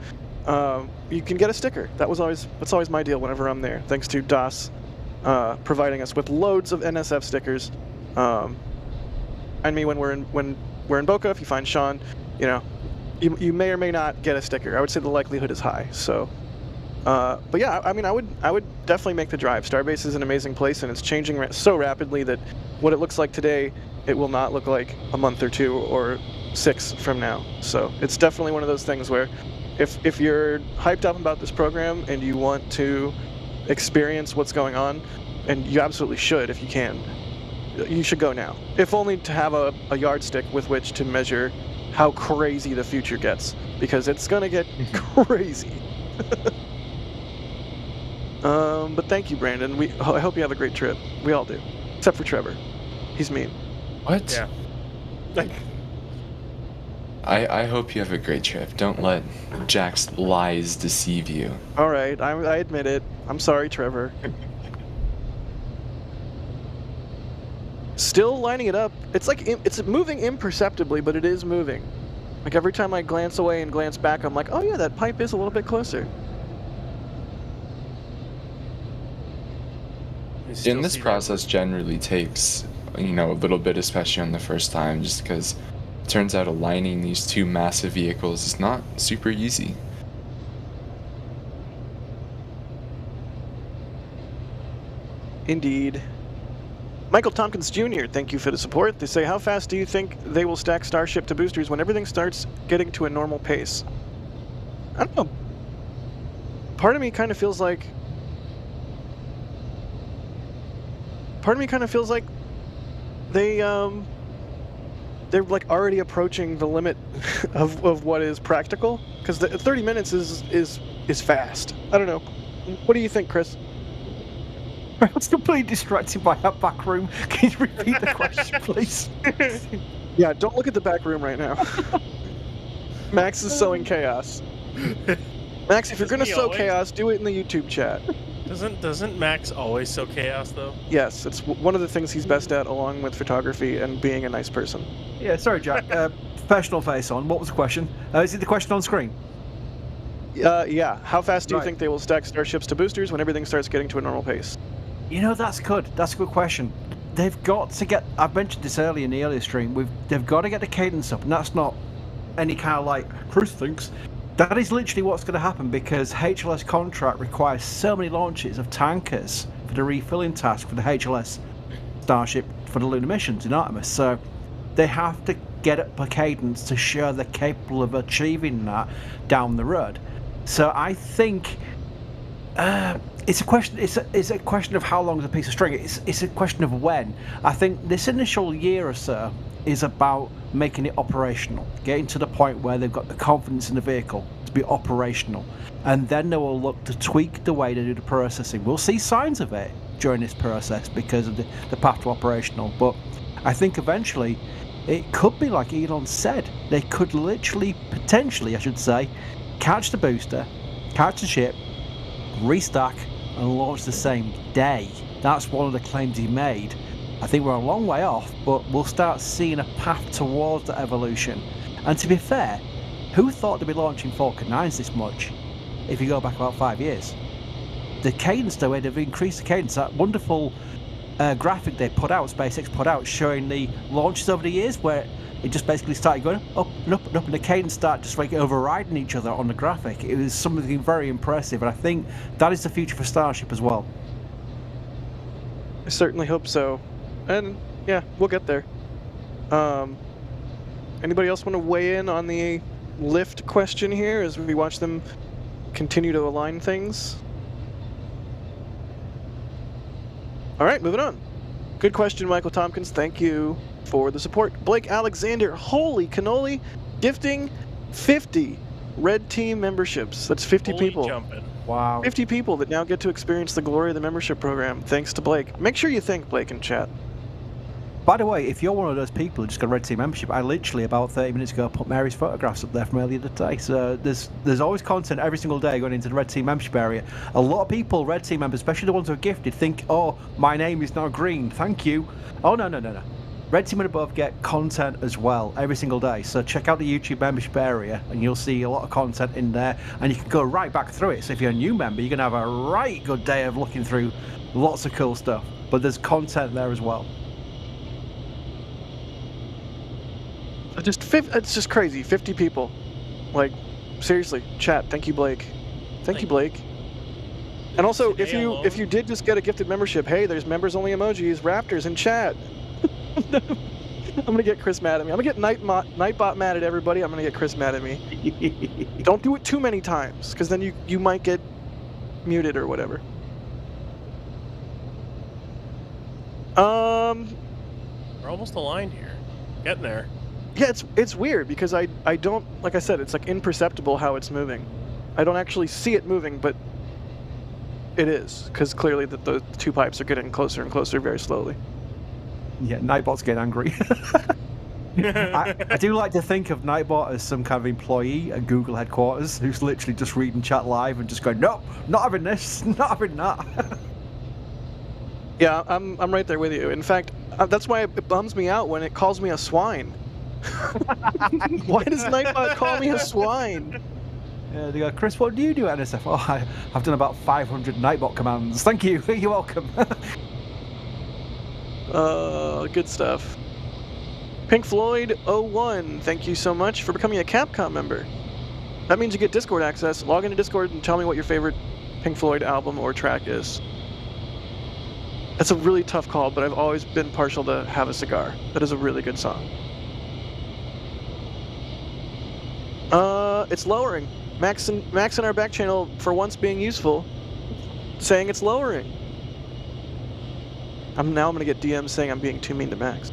you can get a sticker. That's always my deal whenever I'm there. Thanks to DOS providing us with loads of NSF stickers. Find me when we're in Boca. If you find Sean, you may or may not get a sticker. I would say the likelihood is high. So, but yeah, I mean, I would definitely make the drive. Starbase is an amazing place, and it's changing so rapidly that what it looks like today, it will not look like a month or 2 or 6 from now. So it's definitely one of those things where, if you're hyped up about this program and you want to experience what's going on, and you absolutely should if you can. You should go now, if only to have a yardstick with which to measure how crazy the future gets, because it's gonna get crazy. But thank you, Brandon. I hope you have a great trip. We all do, except for Trevor. He's mean. What? Yeah. Like, I hope you have a great trip. Don't let Jack's lies deceive you. All right, I admit it. I'm sorry, Trevor. Still lining it up. It's like it's moving imperceptibly, but it is moving. Like every time I glance away and glance back, I'm like, oh yeah, that pipe is a little bit closer. And this process generally takes, a little bit, especially on the first time, just because it turns out aligning these two massive vehicles is not super easy. Indeed. Michael Tompkins Jr., thank you for the support. They say, how fast do you think they will stack Starship to boosters when everything starts getting to a normal pace? I don't know. Part of me kind of feels like... they're like already approaching the limit of what is practical, because 30 minutes is fast. I don't know. What do you think, Chris? I was completely distracted by that back room. Can you repeat the question, please? Yeah, don't look at the back room right now. Max is sowing chaos. Max, if you're gonna sow chaos, do it in the YouTube chat. Doesn't Max always sow chaos though? Yes, it's one of the things he's best at, along with photography and being a nice person. Yeah, sorry, Jack. Professional face on. What was the question? Is it the question on screen? Yeah. How fast do you think they will stack Starships to boosters when everything starts getting to a normal pace? That's good. That's a good question. They've got to get... I've mentioned this earlier in the earlier stream. They've got to get the cadence up, and that's not any kind of like Chris thinks. That is literally what's going to happen, because HLS contract requires so many launches of tankers for the refilling task for the HLS Starship for the lunar missions in Artemis. So they have to get up a cadence to show they're capable of achieving that down the road. So I think it's a question. It's a question of how long is a piece of string. It's a question of when. I think this initial year or so is about making it operational, getting to the point where they've got the confidence in the vehicle to be operational, and then they will look to tweak the way they do the processing. We'll see signs of it during this process because of the path to operational, but I think eventually it could be like Elon said. They could literally, potentially I should say, catch the booster, catch the ship, restack and launch the same day. That's one of the claims he made. I think we're a long way off, but we'll start seeing a path towards that evolution. And to be fair, who thought they'd be launching Falcon 9s this much if you go back about 5 years? The cadence, the way they've increased the cadence, that wonderful graphic they put out, SpaceX put out, showing the launches over the years, where it just basically started going up and up and up, and the cadence started just like overriding each other on the graphic. It was something very impressive, and I think that is the future for Starship as well. I certainly hope so. And yeah, we'll get there. Anybody else want to weigh in on the lift question here as we watch them continue to align things? All right, moving on. Good question, Michael Tompkins. Thank you for the support. Blake Alexander, holy cannoli, gifting 50 Red Team memberships. That's 50 Holy people. Jumping. Wow. 50 people that now get to experience the glory of the membership program, thanks to Blake. Make sure you thank Blake in chat. By the way, if you're one of those people who just got a Red Team membership, I literally about 30 minutes ago put Mary's photographs up there from earlier today. So there's always content every single day going into the Red Team membership area. A lot of people, Red Team members, especially the ones who are gifted, think, oh, my name is now green, thank you. Oh, no. Red Team and above get content as well every single day. So check out the YouTube membership area and you'll see a lot of content in there, and you can go right back through it. So if you're a new member, you're going to have a right good day of looking through lots of cool stuff. But there's content there as well. It's just crazy. 50 people. Like, seriously, chat. Thank you, Blake. Thank you, Blake. And also, if you did just get a gifted membership, hey, there's members only emojis, Raptors in chat. I'm gonna get Chris mad at me. I'm gonna get Nightbot mad at everybody. I'm gonna get Chris mad at me. Don't do it too many times, because then you might get muted or whatever. We're almost aligned here. Getting there. Yeah, it's weird because I don't, like I said, it's like imperceptible how it's moving. I don't actually see it moving, but it is, because clearly the two pipes are getting closer and closer very slowly. Yeah, Nightbot's getting angry. I do like to think of Nightbot as some kind of employee at Google headquarters who's literally just reading chat live and just going, nope, not having this, not having that. Yeah, I'm right there with you. In fact, that's why it bums me out when it calls me a swine. Why does Nightbot call me a swine? Yeah, they go, Chris, what do you do at NSF? Oh, I've done about 500 Nightbot commands. Thank you. You're welcome. Good stuff. Pink Floyd 01, thank you so much for becoming a Capcom member. That means you get Discord access. Log into Discord and tell me what your favorite Pink Floyd album or track is. That's a really tough call, but I've always been partial to Have a Cigar. That is a really good song. It's lowering. Max in our back channel, for once being useful, saying it's lowering. I'm gonna get DMs saying I'm being too mean to Max.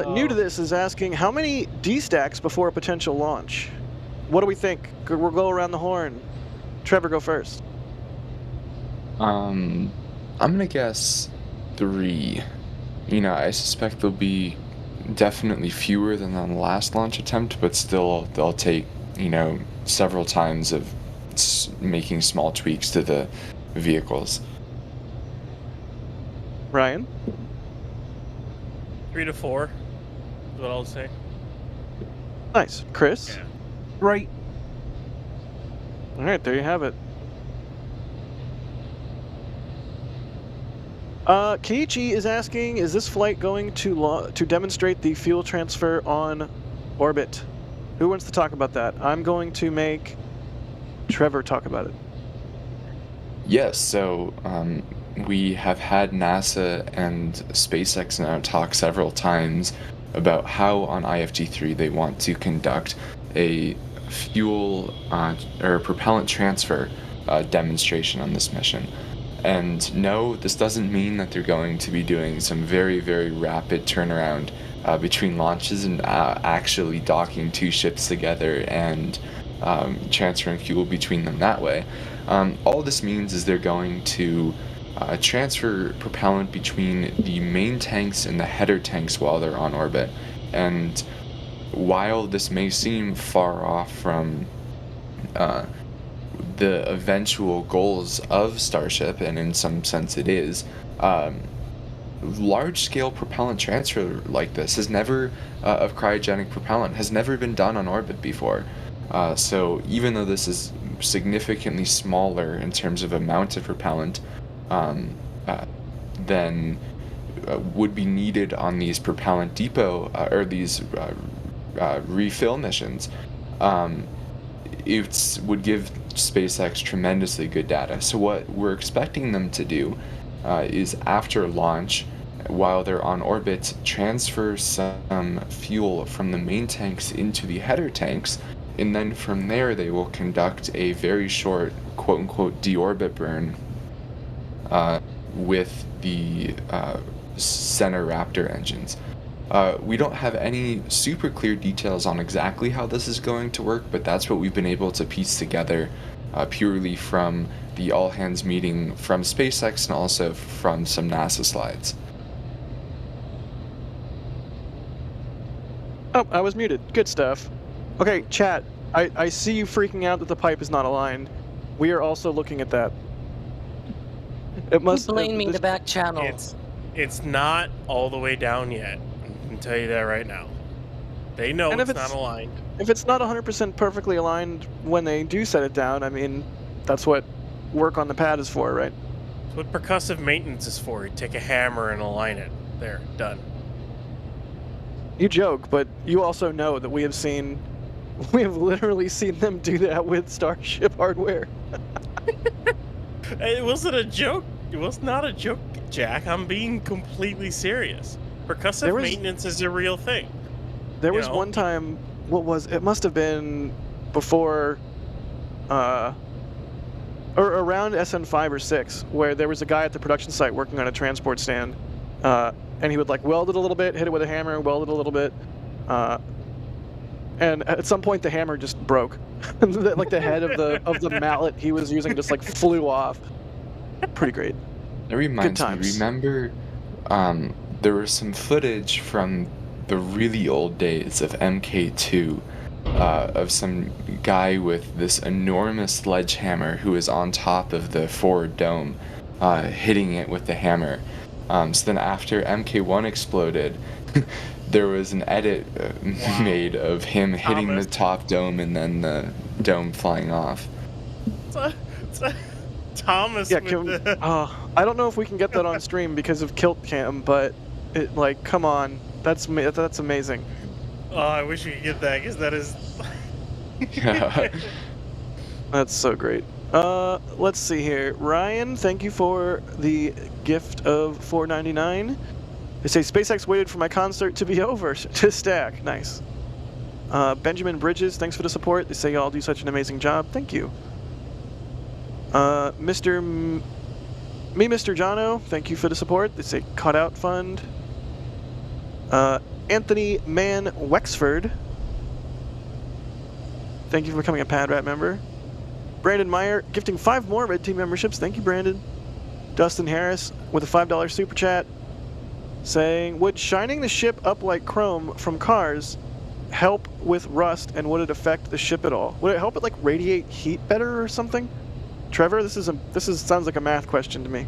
New to this is asking, how many D-stacks before a potential launch? What do we think? We'll go around the horn. Trevor, go first. I'm gonna guess 3. You know, I suspect there'll be definitely fewer than on the last launch attempt, but still they'll take, you know, several times of making small tweaks to the vehicles. Ryan? 3 to 4 is what I'll say. Nice. Chris? Yeah. Right. All right, there you have it. Kiichi is asking, is this flight going to demonstrate the fuel transfer on orbit? Who wants to talk about that? I'm going to make Trevor talk about it. Yes, so we have had NASA and SpaceX now talk several times about how on IFG-3 they want to conduct a fuel or propellant transfer demonstration on this mission. And no, this doesn't mean that they're going to be doing some very, very rapid turnaround between launches and actually docking 2 ships together and transferring fuel between them that way. All this means is they're going to transfer propellant between the main tanks and the header tanks while they're on orbit. And while this may seem far off from the eventual goals of Starship, and in some sense it is, large-scale propellant transfer like this has never, of cryogenic propellant, has never been done on orbit before. So even though this is significantly smaller in terms of amount of propellant than would be needed on these propellant depot or these refill missions, it would give SpaceX tremendously good data. So what we're expecting them to do is after launch, while they're on orbit, transfer some fuel from the main tanks into the header tanks, and then from there they will conduct a very short quote-unquote deorbit burn with the center Raptor engines. We don't have any super clear details on exactly how this is going to work, but that's what we've been able to piece together purely from the all-hands meeting from SpaceX and also from some NASA slides. Oh, I was muted. Good stuff. Okay, chat. I see you freaking out that the pipe is not aligned. We are also looking at that. It must blame me in the back channel. It's not all the way down yet. I can tell you that right now. They know it's not aligned. If it's not 100% perfectly aligned when they do set it down, I mean, that's what work on the pad is for, right? That's what percussive maintenance is for. You take a hammer and align it. There, done. You joke, but you also know that we have literally seen them do that with Starship hardware. It wasn't a joke. It was not a joke, Jack. I'm being completely serious. Percussive maintenance is a real thing. There was one time, it must have been before or around SN5 or 6, where there was a guy at the production site working on a transport stand, and he would like weld it a little bit, hit it with a hammer, weld it a little bit, and at some point the hammer just broke. Like the head of the mallet he was using just like flew off. Pretty great. That reminds me, remember there was some footage from the really old days of MK2 of some guy with this enormous sledgehammer who was on top of the forward dome hitting it with the hammer. So then after MK1 exploded, there was an edit made of him hitting the top dome and then the dome flying off. Thomas. Yeah, I don't know if we can get that on stream because of Kilt Cam, but it like, come on, that's amazing. Oh, I wish we could get that because that is. Yeah. That's so great. Let's see here. Ryan, thank you for the gift of $4.99. They say SpaceX waited for my concert to be over to stack. Nice. Benjamin Bridges, thanks for the support. They say y'all do such an amazing job. Thank you. Mr. Jono, thank you for the support. They say Cutout Fund. Anthony Mann Wexford, thank you for becoming a PadRat member. Brandon Meyer gifting 5 more Red Team memberships. Thank you, Brandon. Dustin Harris with a $5 super chat saying, would shining the ship up like chrome from cars help with rust, and would it affect the ship at all? Would it help it like radiate heat better or something? Trevor, this sounds like a math question to me.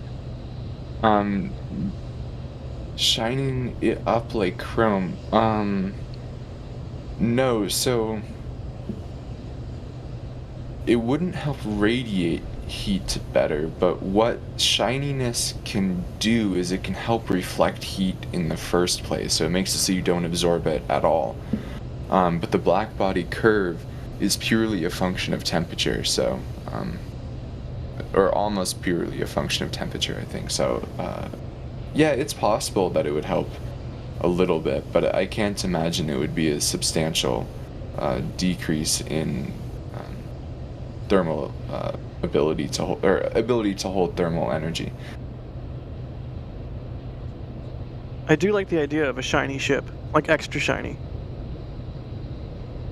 Shining it up like chrome. No, so it wouldn't help radiate heat better, but what shininess can do is it can help reflect heat in the first place, so it makes it so you don't absorb it at all. But the black body curve is purely a function of temperature, so or almost purely a function of temperature, I think. So yeah, it's possible that it would help a little bit, but I can't imagine it would be a substantial decrease in thermal ability to hold thermal energy. I do like the idea of a shiny ship, like extra shiny.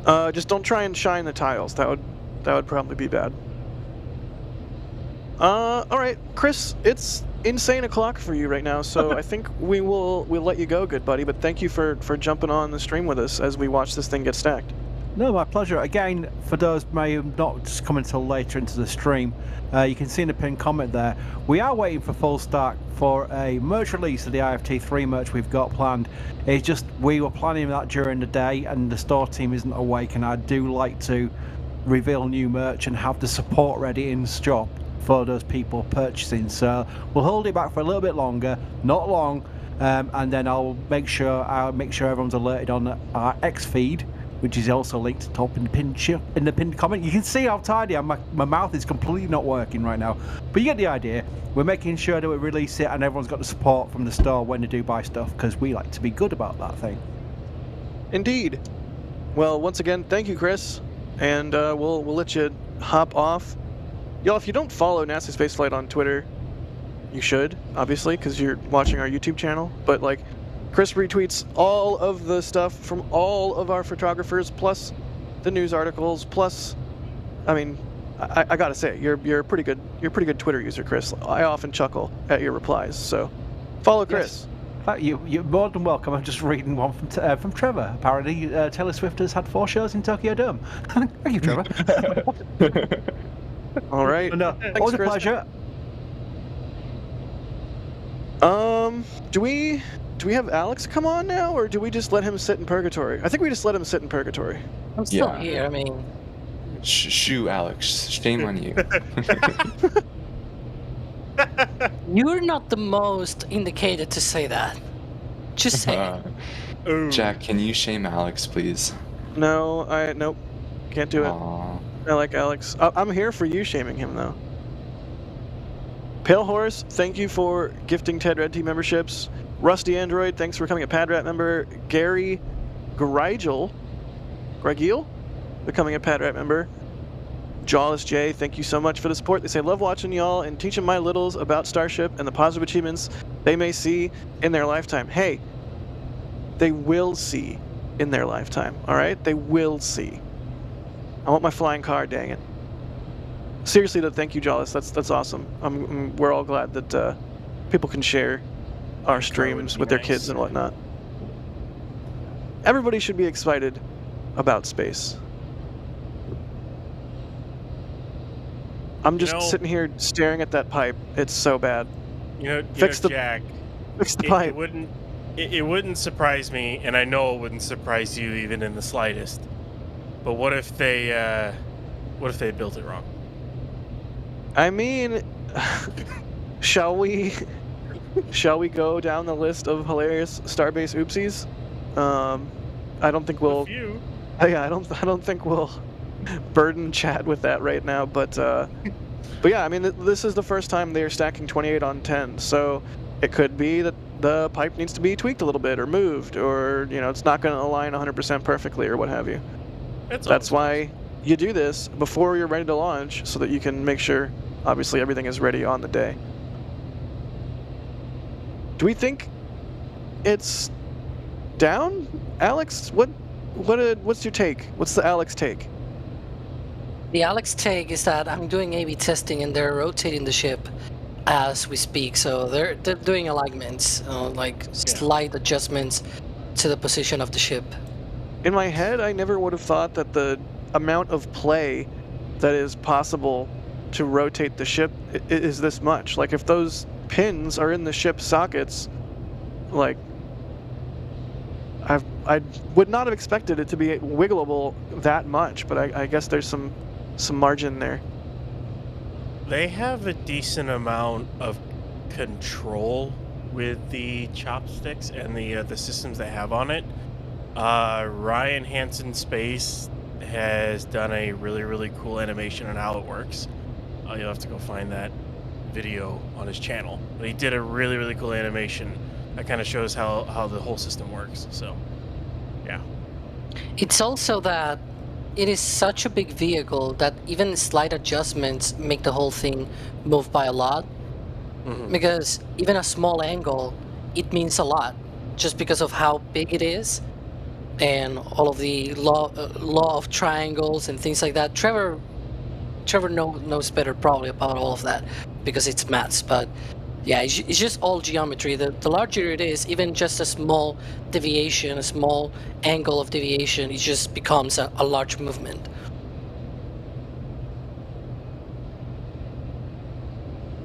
Just don't try and shine the tiles. That would probably be bad. All right, Chris, it's insane o'clock for you right now, so I think we'll let you go, good buddy. But thank you for jumping on the stream with us as we watch this thing get stacked. No, my pleasure. Again, for those may have not just come until later into the stream, you can see in the pinned comment there, we are waiting for full stack for a merch release of the IFT3 merch we've got planned. It's just we were planning that during the day and the store team isn't awake, and I do like to reveal new merch and have the support ready in shop for those people purchasing. So we'll hold it back for a little bit longer, not long, and then I'll make sure everyone's alerted on our X feed, which is also linked to the top in the pinned comment. You can see how tidy my mouth is completely not working right now. But you get the idea. We're making sure that we release it and everyone's got the support from the store when they do buy stuff, because we like to be good about that thing. Indeed. Well, once again, thank you, Chris. And we'll let you hop off. Y'all, if you don't follow NASA Spaceflight on Twitter, you should, obviously, because you're watching our YouTube channel. But like, Chris retweets all of the stuff from all of our photographers, plus the news articles, plus, I mean, I gotta say, you're a pretty good Twitter user, Chris. I often chuckle at your replies, so follow Chris. Yes. You're more than welcome. I'm just reading one from Trevor. Apparently, Taylor Swift has had 4 shows in Tokyo Dome. Thank you, Trevor. All right. No, Thanks, always a Chris. pleasure. Do we have Alex come on now, or do we just let him sit in purgatory? I think we just let him sit in purgatory. I'm still here, I mean... Shoo, Alex. Shame on you. You're not the most indicated to say that. Just say it. Jack, can you shame Alex, please? No, nope. Can't do it. Aww. I like Alex. I'm here for you shaming him, though. Pale Horse, thank you for gifting Ted Red Team memberships. Rusty Android, thanks for becoming a PadRat member. Gary Greigel, becoming a PadRat member. Jawless J, thank you so much for the support. They say, love watching y'all and teaching my littles about Starship and the positive achievements they may see in their lifetime. Hey, they will see in their lifetime, all right? They will see. I want my flying car, dang it. Seriously, though, thank you, Jawless. That's awesome. We're all glad that people can share our streams with their kids and whatnot. Everybody should be excited about space. I'm just sitting here staring at that pipe. It's so bad. Jack, fix the pipe. It wouldn't surprise me, and I know it wouldn't surprise you even in the slightest. But what if they built it wrong? I mean, shall we go down the list of hilarious Starbase oopsies? I don't think we'll. Yeah, I don't think we'll burden chat with that right now. But yeah, I mean, this is the first time they're stacking 28 on 10, so it could be that the pipe needs to be tweaked a little bit or moved, or it's not going to align 100% perfectly or what have you. That's why you do this before you're ready to launch, so that you can make sure, obviously, everything is ready on the day. Do we think it's down, Alex? What's your take? What's the Alex take? The Alex take is that I'm doing A/B testing and they're rotating the ship as we speak. So they're doing alignments, slight adjustments to the position of the ship. In my head, I never would have thought that the amount of play that is possible to rotate the ship is this much. Like, if those pins are in the ship's sockets, like, I would not have expected it to be wiggleable that much, but I guess there's some margin there. They have a decent amount of control with the chopsticks and the systems they have on it. Ryan Hansen Space has done a really cool animation on how it works. You'll have to go find that video on his channel. But he did a really cool animation that kind of shows how the whole system works. So, yeah. It's also that it is such a big vehicle that even slight adjustments make the whole thing move by a lot. Mm-hmm. Because even a small angle, it means a lot, just because of how big it is, and all of the law of triangles and things like that. Trevor knows better probably about all of that because it's maths, but yeah, it's just all geometry. The larger it is, even just a small deviation, a small angle of deviation, it just becomes a large movement.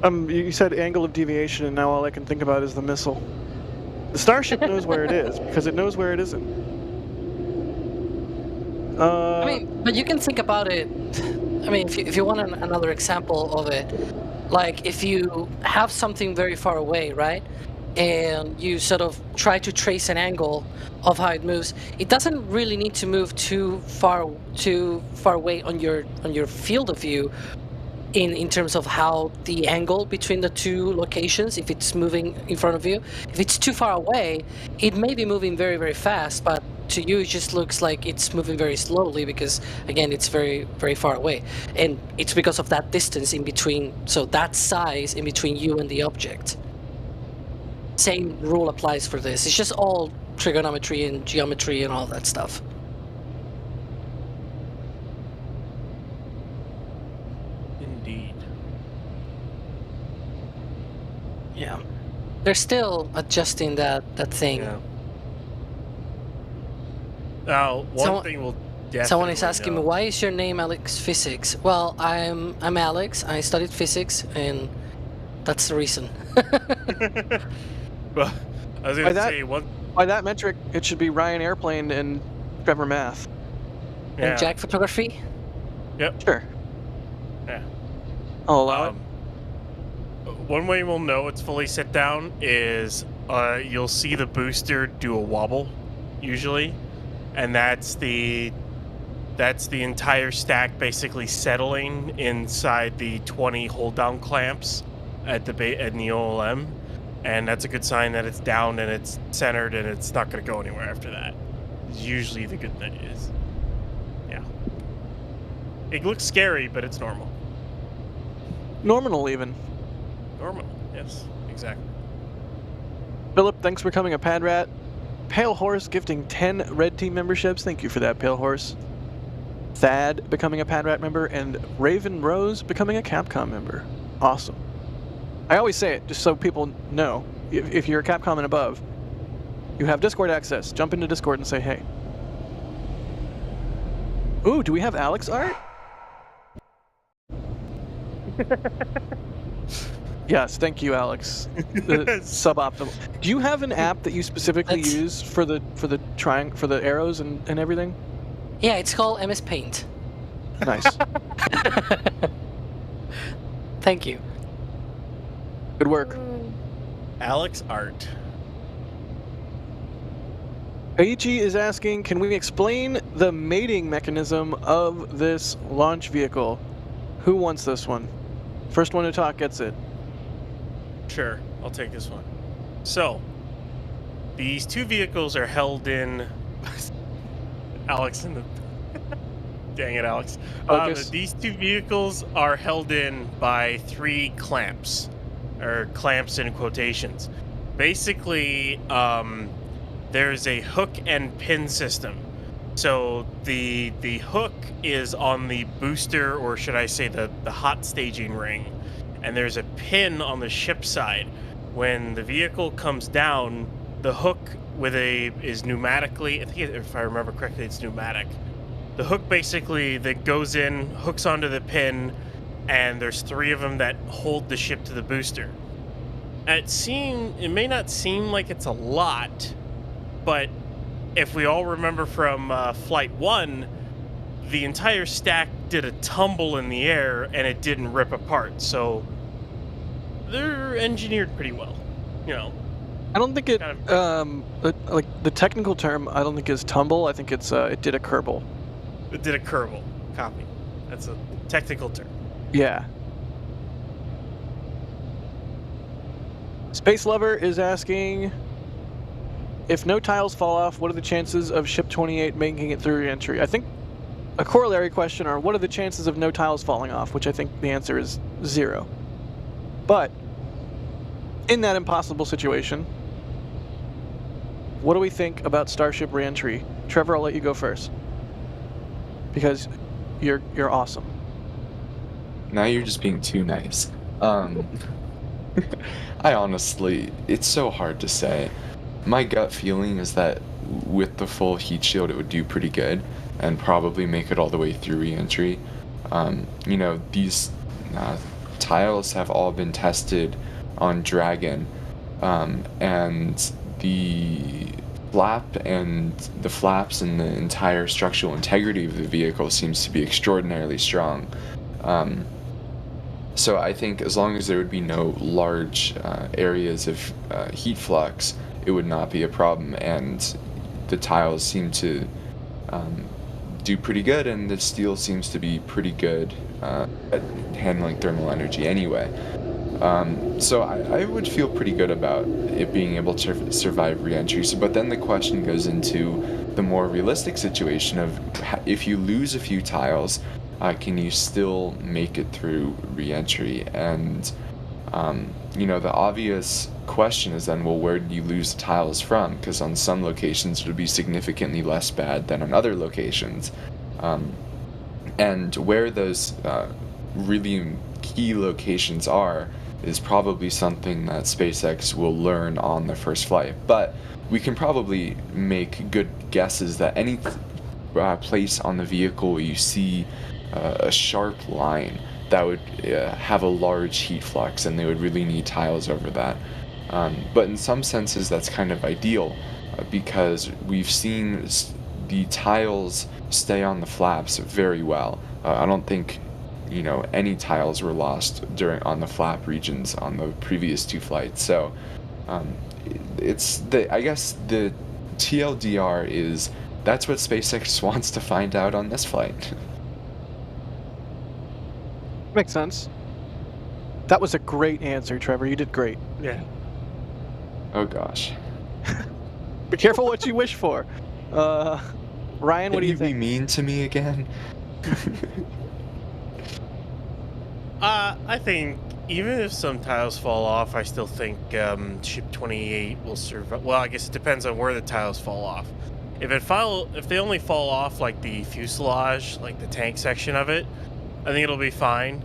You said angle of deviation, and now all I can think about is the missile. The Starship knows where it is because it knows where it isn't. I mean, but you can think about it. I mean, if you want another example of it, like if you have something very far away, right, and you sort of try to trace an angle of how it moves, it doesn't really need to move too far away on your field of view in terms of how the angle between the two locations, if it's moving in front of you. If it's too far away, it may be moving very fast, but to you it just looks like it's moving very slowly because, again, it's very far away, and it's because of that distance in between, so that size in between you and the object. Same rule applies for this. It's just all trigonometry and geometry and all that stuff. Indeed. Yeah, they're still adjusting that thing. Yeah. Now, one thing we'll definitely someone is asking know. me, why is your name Alex Physics? Well, I'm Alex. I studied physics, and that's the reason. Well, I was going to say, by that metric, it should be Ryan Airplane and Trevor Math. Yeah. And Jack Photography? Yep. Sure. Yeah. I'll allow it. One way we'll know it's fully set down is you'll see the booster do a wobble, usually. And that's the entire stack basically settling inside the 20 hold down clamps at the OLM, and that's a good sign that it's down and it's centered and it's not going to go anywhere after that. Usually the good thing is, yeah. It looks scary, but it's normal. Normal even. Normal, yes, exactly. Philip, thanks for coming a Pad Rat. Pale Horse gifting 10 Red Team memberships. Thank you for that, Pale Horse. Thad becoming a Pad Rat member, and Raven Rose becoming a Capcom member. Awesome. I always say it just so people know. If you're a Capcom and above, you have Discord access. Jump into Discord and say hey. Ooh, do we have Alex art? Yes, thank you, Alex. Suboptimal. Do you have an app that you specifically use for the arrows and everything? Yeah, it's called MS Paint. Nice. Thank you. Good work. Alex Art. Aichi is asking, can we explain the mating mechanism of this launch vehicle? Who wants this one? First one to talk gets it. Sure, I'll take this one. So, these two vehicles are held in... Alex in the... Dang it, Alex. These two vehicles are held in by 3 clamps, or clamps in quotations. Basically, there's a hook and pin system. So the hook is on the booster, or should I say the hot staging ring, and there's a pin on the ship side. When the vehicle comes down, the hook is pneumatically, I think if I remember correctly, it's pneumatic. The hook basically that goes in, hooks onto the pin, and there's 3 of them that hold the ship to the booster. It may not seem like it's a lot, but if we all remember from Flight 1, the entire stack did a tumble in the air and it didn't rip apart, so they're engineered pretty well, you know. I don't think it, like the technical term, I don't think is tumble. I think it's it did a kerbal. It did a kerbal. Copy. That's a technical term. Yeah. Space Lover is asking, if no tiles fall off, what are the chances of Ship 28 making it through re-entry? I think a corollary question are, what are the chances of no tiles falling off? Which I think the answer is 0. But in that impossible situation, what do we think about Starship re-entry? Trevor, I'll let you go first, because you're awesome. Now you're just being too nice. I honestly, it's so hard to say. My gut feeling is that with the full heat shield, it would do pretty good and probably make it all the way through re-entry. You know, these tiles have all been tested on Dragon, and the flap and the flaps and the entire structural integrity of the vehicle seems to be extraordinarily strong. So I think as long as there would be no large areas of heat flux, it would not be a problem, and the tiles seem to do pretty good, and the steel seems to be pretty good at handling thermal energy anyway. So I would feel pretty good about it being able to survive re-entry. But then the question goes into the more realistic situation of, if you lose a few tiles, can you still make it through re-entry? And you know, the obvious question is then, well, where do you lose the tiles from? Because on some locations it would be significantly less bad than on other locations. And where those really key locations are is probably something that SpaceX will learn on the first flight. But we can probably make good guesses that any place on the vehicle where you see a sharp line, that would have a large heat flux, and they would really need tiles over that. But in some senses that's kind of ideal, because we've seen the tiles stay on the flaps very well. I don't think, you know, any tiles were lost on the flap regions on the previous 2 flights. So I guess the TLDR is that's what SpaceX wants to find out on this flight. Makes sense. That was a great answer, Trevor. You did great. Yeah. Oh gosh. Be careful what you wish for. Ryan, what do you think? Can you be mean to me again? I think even if some tiles fall off, I still think Ship 28 will survive. Well, I guess it depends on where the tiles fall off. If they only fall off like the fuselage, like the tank section of it, I think it'll be fine.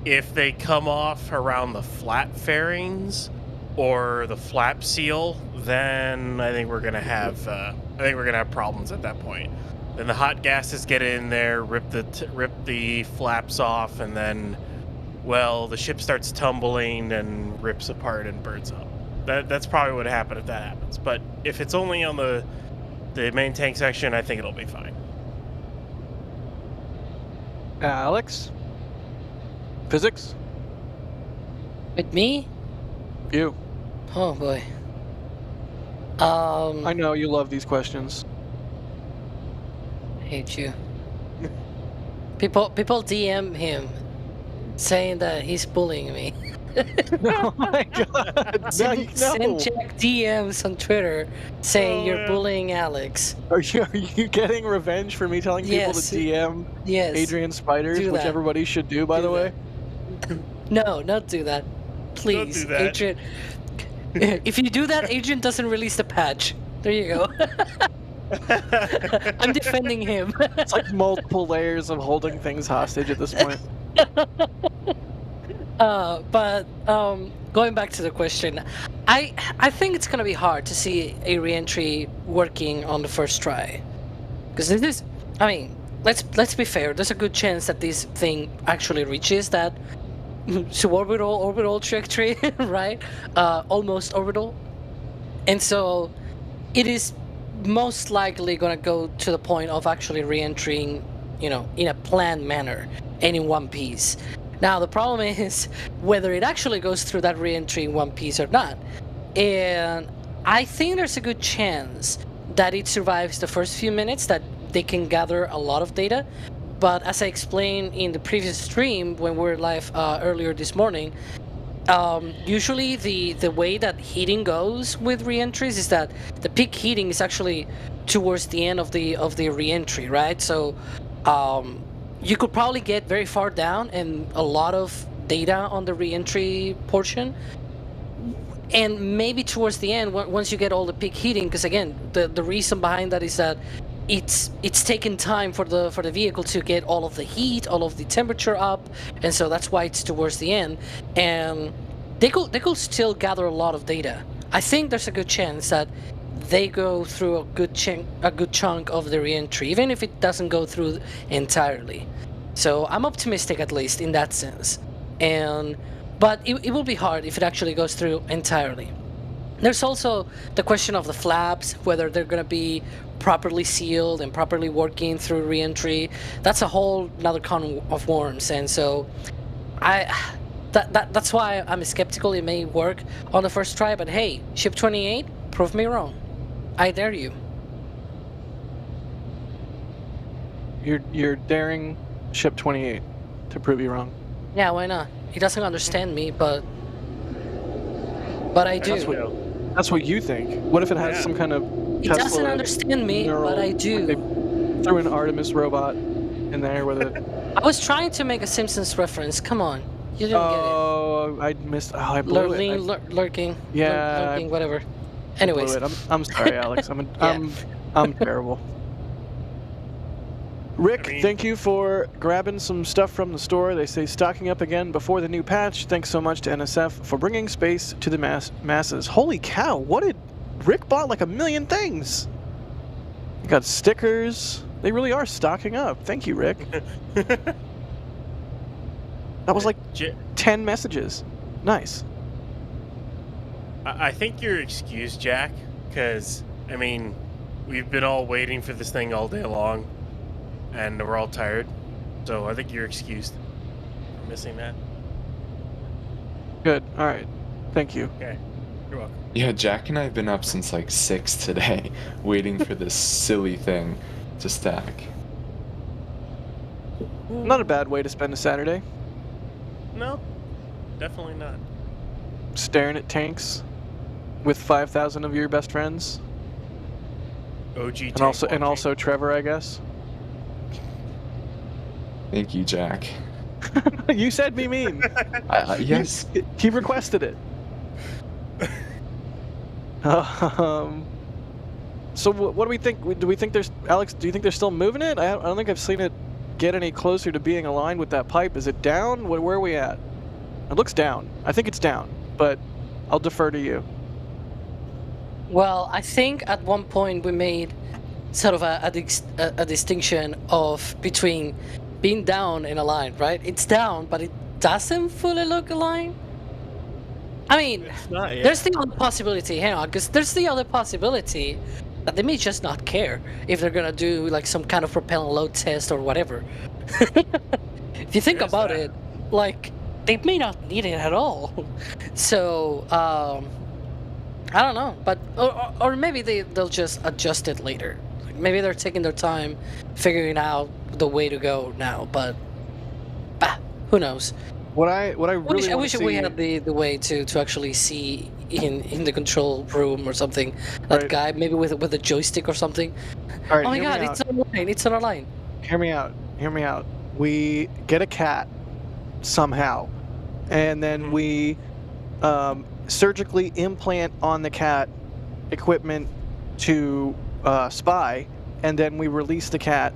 If they come off around the flap fairings or the flap seal, then I think we're gonna have problems at that point. Then the hot gases get in there, rip the flaps off, and then, well, the ship starts tumbling and rips apart and burns up. That's probably what happened if that happens. But if it's only on the main tank section, I think it'll be fine. Alex? Physics? With me? You. Oh boy. I know you love these questions. Hate you. People DM him saying that he's bullying me. Oh my god. Send Jack DMs on Twitter saying you're bullying Alex. Are you getting revenge for me telling people to DM Adrian Spiders, which everybody should do, by the way? No, not do that. Please, Don't do that. Adrian. If you do that, Adrian doesn't release the patch. There you go. I'm defending him. It's like multiple layers of holding things hostage at this point. But going back to the question, I think it's gonna be hard to see a reentry working on the first try, because this is, I mean, let's be fair. There's a good chance that this thing actually reaches that suborbital trajectory, right? Almost orbital, and so it is most likely gonna go to the point of actually reentering, in a planned manner and in one piece. Now, the problem is whether it actually goes through that reentry in one piece or not. And I think there's a good chance that it survives the first few minutes, that they can gather a lot of data. But as I explained in the previous stream when we were live earlier this morning, usually the way that heating goes with reentries is that the peak heating is actually towards the end of the reentry, right? So you could probably get very far down and a lot of data on the reentry portion, and maybe towards the end, once you get all the peak heating, because again, the reason behind that is that it's taken time for the vehicle to get all of the heat, all of the temperature up, and so that's why it's towards the end. And they could still gather a lot of data. I think there's a good chance that they go through a good chunk of the reentry, even if it doesn't go through entirely. So I'm optimistic, at least in that sense. But it will be hard if it actually goes through entirely. There's also the question of the flaps, whether they're going to be properly sealed and properly working through reentry. That's a whole another can of worms, and so that's why I'm skeptical it may work on the first try. But hey, Ship 28, prove me wrong. I dare you. You're daring Ship 28 to prove you wrong. Yeah, why not? He doesn't understand me, but I do. That's what you think. What if it has some kind of He Tesla doesn't understand me, but I do. They threw an Artemis robot in there with it. I was trying to make a Simpsons reference. Come on, you didn't get it. Oh, I missed. Oh, I blew it. Lurking. Yeah, lurking, whatever. Anyways, I blew it. I'm sorry, Alex. I'm terrible. Rick, thank you for grabbing some stuff from the store. They say stocking up again before the new patch. Thanks so much to NSF for bringing space to the masses. Holy cow, what did Rick bought? Like a million things. You got stickers. They really are stocking up. Thank you, Rick. That was like 10 messages. Nice. I think you're excused, Jack, because, I mean, we've been all waiting for this thing all day long. And we're all tired, so I think you're excused for missing that. Good. All right. Thank you. Okay. You're welcome. Yeah, Jack and I have been up since like 6 today, waiting for this silly thing to stack. Not a bad way to spend a Saturday. No, definitely not. Staring at tanks with 5,000 of your best friends. OG and also Trevor, I guess. Thank you, Jack. You said be mean. Yes. He requested it. So what do we think? Do we think there's Alex? Do you think they're still moving it? I don't think I've seen it get any closer to being aligned with that pipe. Is it down? Where are we at? It looks down. I think it's down, but I'll defer to you. Well, I think at one point we made sort of a distinction of between being down and aligned, right? It's down, but it doesn't fully look aligned. I mean, there's the other possibility, hang on, because there's the other possibility that they may just not care if they're gonna do like some kind of propellant load test or whatever. If you think about it, like, they may not need it at all. So, I don't know, but, or maybe they'll just adjust it later. Like, maybe they're taking their time figuring out the way to go now, but, who knows? What I really I wish see... we had the way to actually see in the control room or something, that Right. guy maybe with a joystick or something. All right, Oh my hear me god, out. it's on our line, it's on our line. Hear me out. Hear me out. We get a cat somehow, and then we surgically implant on the cat equipment to spy, and then we release the cat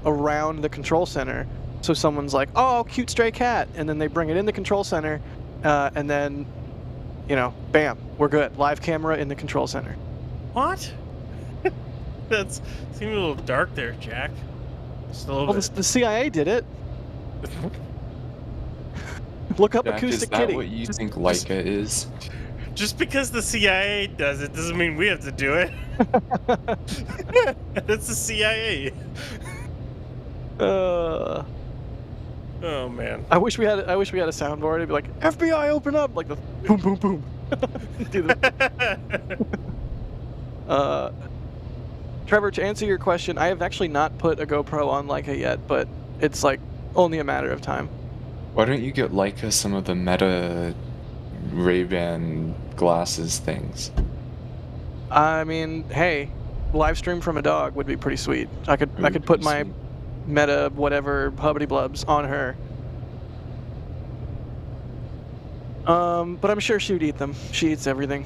around the control center. So someone's like, "Oh, cute stray cat," and then they bring it in the control center, and then, you know, bam, we're good. Live camera in the control center. What? That's seems a little dark there, Jack. Just a little Well, bit. the CIA did it. Look up Jack, acoustic is that kitty. what you think Leica is? Just because the CIA does it doesn't mean we have to do it. That's the CIA. Uh, Oh man. I wish we had a soundboard. It'd be like, FBI, open up, like the boom, boom, boom. Do the... Trevor, to answer your question, I have actually not put a GoPro on Leica yet, but it's like only a matter of time. Why don't you get Leica some of the Meta Ray-Ban glasses things? I mean, hey, live stream from a dog would be pretty sweet. I could put pretty my sweet. Meta whatever hubbity blubs on her. But I'm sure she would eat them. She eats everything.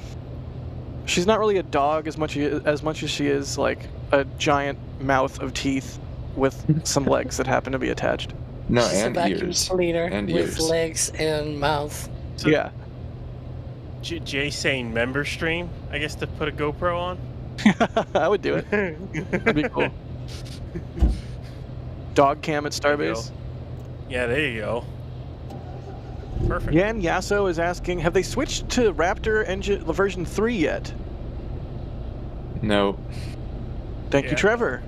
She's not really a dog as much as she is like a giant mouth of teeth with some legs that happen to be attached. No, She's and a vacuum ears. cleaner And with ears. legs and mouth. So- Yeah. Jay saying member stream, I guess, to put a GoPro on. I would do it. That'd be cool. Dog cam at There you Starbase. go. Yeah, there you go. Perfect. Yan Yasso is asking, have they switched to Raptor engine version 3 yet? No. Thank you, Yeah. Trevor.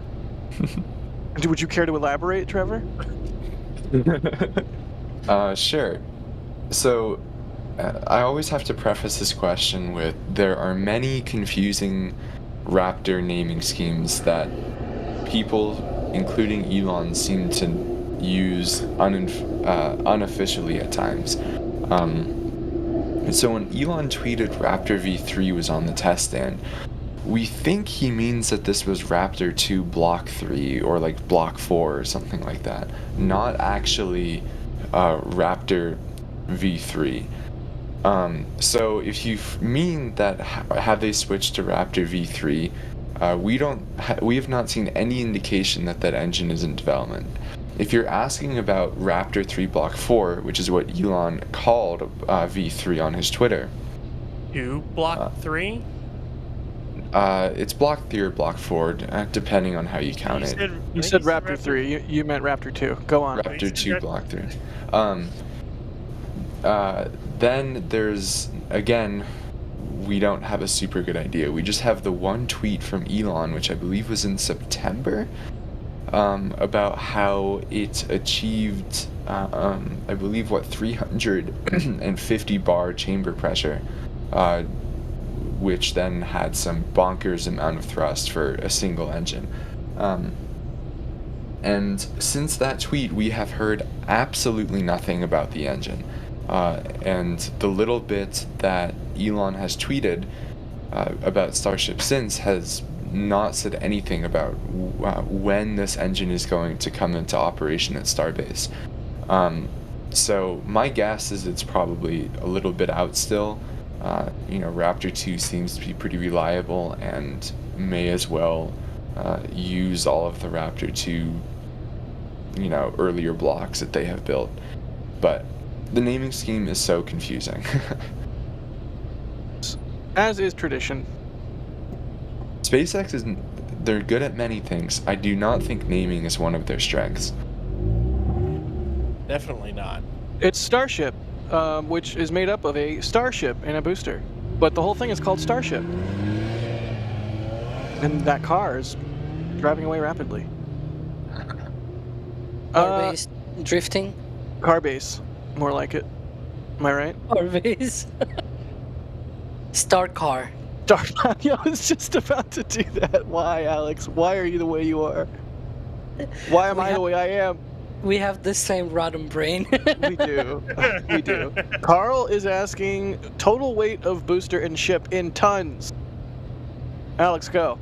Would you care to elaborate, Trevor? Sure. So, I always have to preface this question with there are many confusing Raptor naming schemes that people, including Elon, seem to use unofficially at times. So when Elon tweeted Raptor v3 was on the test stand, we think he means that this was Raptor 2 Block 3 or like Block 4 or something like that, not actually Raptor v3. So if you mean that have they switched to Raptor v3, we have not seen any indication that that engine is in development. If you're asking about Raptor 3 Block 4, which is what Elon called v3 on his Twitter, 2 Block 3? it's Block 3 or Block 4, depending on how you count it. You said Raptor 3. You meant Raptor 2. Go on. Raptor 2 Block 3. Then there's, again, we don't have a super good idea. We just have the one tweet from Elon, which I believe was in September, about how it achieved, I believe, 350 bar chamber pressure, which then had some bonkers amount of thrust for a single engine. And since that tweet, we have heard absolutely nothing about the engine. And the little bit that Elon has tweeted about Starship since has not said anything about when this engine is going to come into operation at Starbase. So my guess is it's probably a little bit out still. Raptor 2 seems to be pretty reliable and may as well use all of the Raptor 2, earlier blocks that they have built. But the naming scheme is so confusing. As is tradition. SpaceX they're good at many things. I do not think naming is one of their strengths. Definitely not. It's Starship, which is made up of a starship and a booster. But the whole thing is called Starship. And that car is driving away rapidly. Starbase drifting? Car base, more like it. Am I right? Starbase. Star car. I was just about to do that. Why, Alex? Why are you the way you are? Why am I the way I am? We have the same rotten brain. We do. We do. Carl is asking total weight of booster and ship in tons. Alex, go.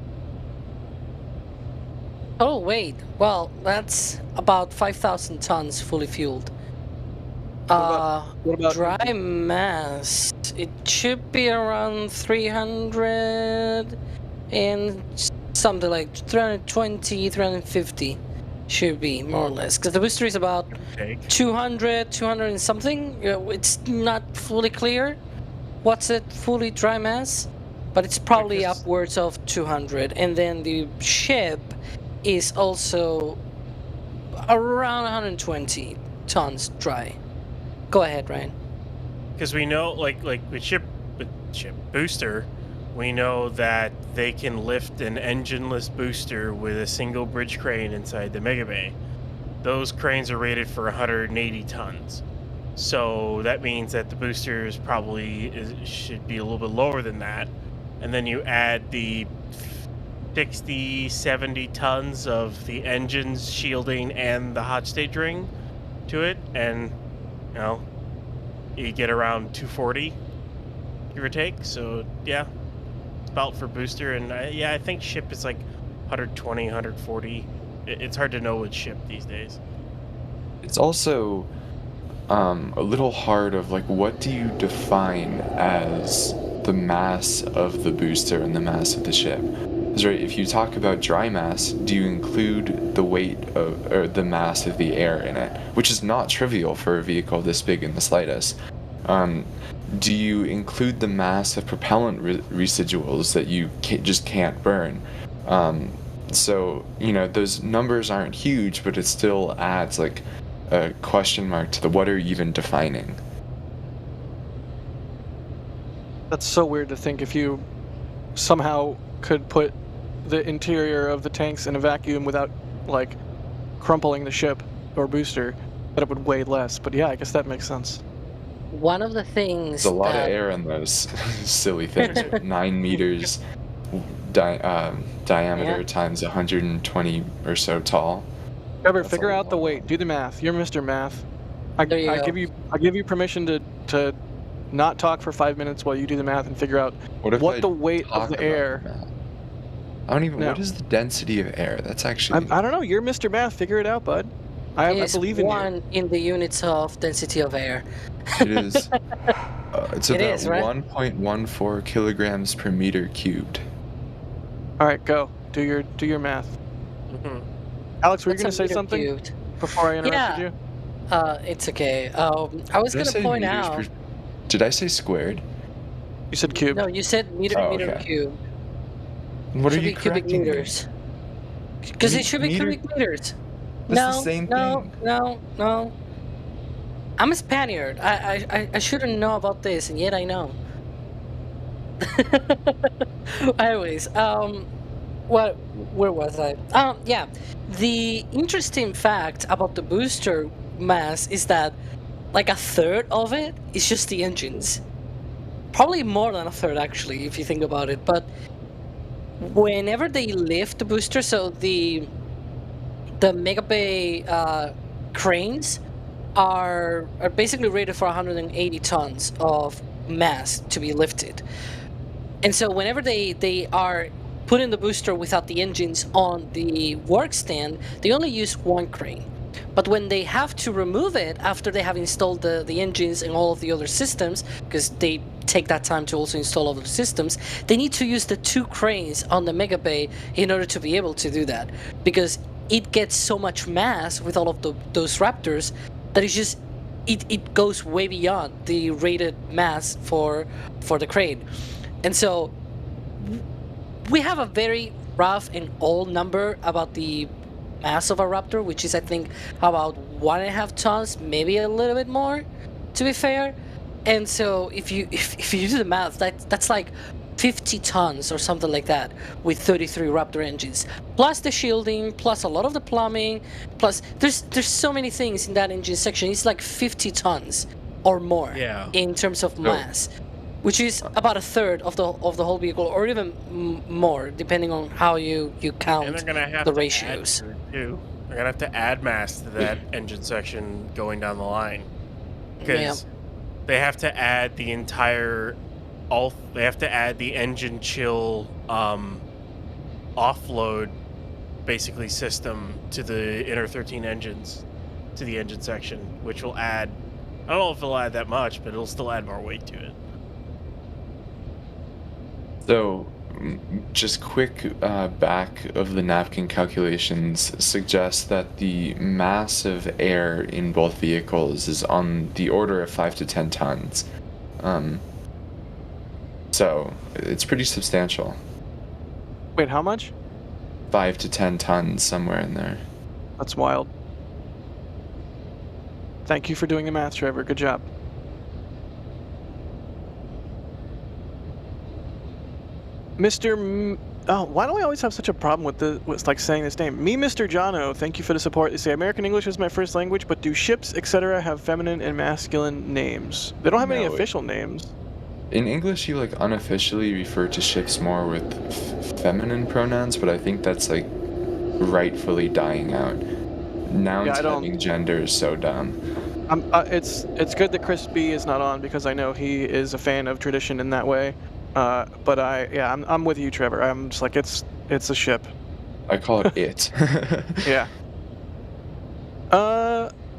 Oh, wait. Well, that's about 5,000 tons fully fueled. What about dry mass? It should be around 300 and something like 320, 350 should be more or less. Because the booster is about 200 and something. It's not fully clear what's it fully dry mass, but it's probably upwards of 200. And then the ship is also around 120 tons dry. Go ahead, Ryan. Because we know, like with ship booster, we know that they can lift an engineless booster with a single bridge crane inside the mega bay. Those cranes are rated for 180 tons. So that means that the booster is should be a little bit lower than that. And then you add the 60, 70 tons of the engines, shielding, and the hot stage ring to it, and you get around 240, give or take. So yeah, it's about for booster, and I think ship is like 120, 140. It's hard to know with ship these days. It's also a little hard of what do you define as the mass of the booster and the mass of the ship? Because if you talk about dry mass, do you include the weight of or the mass of the air in it, which is not trivial for a vehicle this big in the slightest? Do you include the mass of propellant residuals that you just can't burn? So those numbers aren't huge, but it still adds a question mark to what are you even defining? That's so weird to think if you somehow could put the interior of the tanks in a vacuum without crumpling the ship or booster, that it would weigh less. But yeah, I guess that makes sense. One of the things There's a lot of air in those silly things. 9 meters diameter times 120 or so tall. Trevor, figure out the weight. Do the math. You're Mr. Math. I give you permission to not talk for 5 minutes while you do the math and figure out what the weight of the air. I don't even. No. What is the density of air? That's actually. I don't know. You're Mr. Math. Figure it out, bud. I believe in you. One in the units of density of air. It is. It's about 1.14 kilograms per meter cubed. All right, go. Do your math. Mm-hmm. Alex, were you going to say something cubed? Before I interrupted you? It's okay. I was going to point out. Did I say squared? You said cubed. No, you said meter cubed. What are you cubic meters? Because it should be cubic meters. That's the same thing. No. I'm a Spaniard. I shouldn't know about this, and yet I know. Anyways, where was I? Yeah. The interesting fact about the booster mass is that a third of it is just the engines. Probably more than a third, actually, if you think about it. But whenever they lift the booster, so the Mega Bay cranes are basically rated for 180 tons of mass to be lifted. And so whenever they are putting the booster without the engines on the work stand, they only use one crane. But when they have to remove it after they have installed the engines and all of the other systems, because they take that time to also install all of the systems, they need to use the 2 cranes on the mega bay in order to be able to do that, because it gets so much mass with all of those Raptors that it's just it goes way beyond the rated mass for the crane. And so we have a very rough and old number about the mass of a Raptor, which is I think about 1.5 tons, maybe a little bit more, to be fair. And so if you do the math, that's like 50 tons or something like that with 33 Raptor engines, plus the shielding, plus a lot of the plumbing, plus there's so many things in that engine section. It's like 50 tons or more in terms of mass, which is about a third of the whole vehicle, or even more, depending on how you count And they're gonna have the to ratios. add to it too. They're gonna have to add mass to that engine section going down the line, because they have to add the entire they have to add the engine chill offload basically system to the inner 13 engines to the engine section, which will add, I don't know if it'll add that much, but it'll still add more weight to it. So, just quick back of the napkin calculations suggest that the mass of air in both vehicles is on the order of 5 to 10 tons. So, it's pretty substantial. Wait, how much? 5 to 10 tons, somewhere in there. That's wild. Thank you for doing the math, Trevor. Good job. Mr. Oh, why do I always have such a problem with like saying this name? Me, Mr. Jono, thank you for the support. They say American English is my first language, but do ships, etc., have feminine and masculine names? They don't have any official names. In English, you like unofficially refer to ships more with feminine pronouns, but I think that's like rightfully dying out. Nouns having gender is so dumb. It's good that Chris B is not on, because I know he is a fan of tradition in that way. But I'm with you, Trevor. I'm just like, it's a ship. I call it it. Yeah.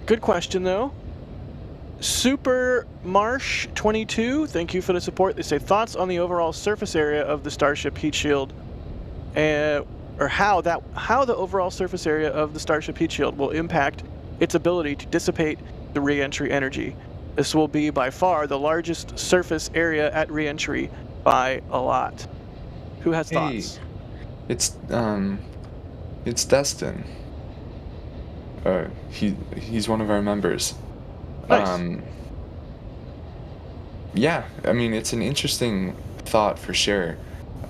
Good question though. Super Marsh 22, thank you for the support. They say thoughts on the overall surface area of the Starship heat shield, or how the overall surface area of the Starship heat shield will impact its ability to dissipate the re-entry energy. This will be by far the largest surface area at re-entry by a lot. Who has thoughts? It's Destin. He's one of our members. Nice. Yeah, I mean, it's an interesting thought for sure.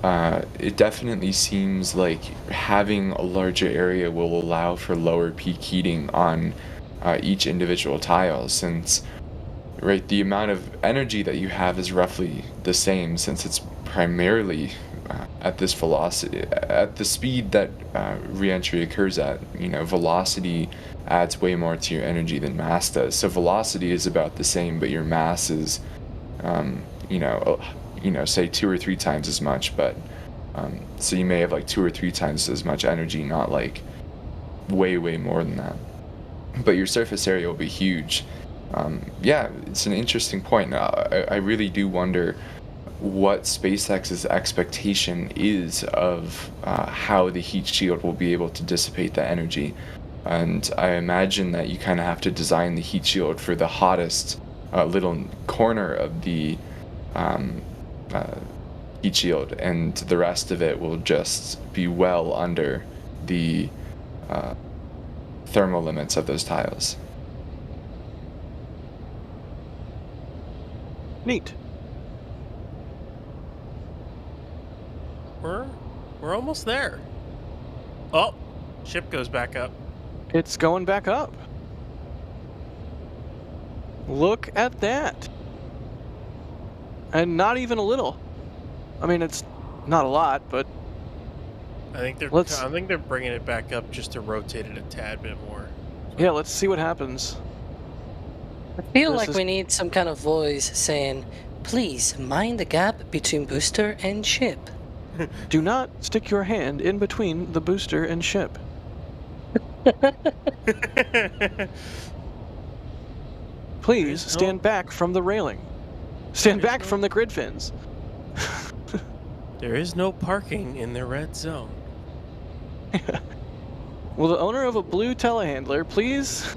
It definitely seems like having a larger area will allow for lower peak heating on each individual tile, since the amount of energy that you have is roughly the same, since it's primarily at this velocity, at the speed that re-entry occurs at. Velocity adds way more to your energy than mass does. So velocity is about the same, but your mass is, say 2 or 3 times as much. But so you may have like 2 or 3 times as much energy, not like way more than that. But your surface area will be huge. Yeah, it's an interesting point. I really do wonder what SpaceX's expectation is of how the heat shield will be able to dissipate the energy. And I imagine that you kind of have to design the heat shield for the hottest little corner of the heat shield, and the rest of it will just be well under the thermal limits of those tiles. Neat. We're almost there. Oh, ship goes back up. It's going back up. Look at that. And not even a little. I mean, it's not a lot, but I think they're bringing it back up just to rotate it a tad bit more. Yeah, let's see what happens. I feel like we need some kind of voice saying, "Please mind the gap between booster and ship." Do not stick your hand in between the booster and ship. Please stand back from the railing. Stand back from the grid fins. There is no parking in the red zone. Will the owner of a blue telehandler please?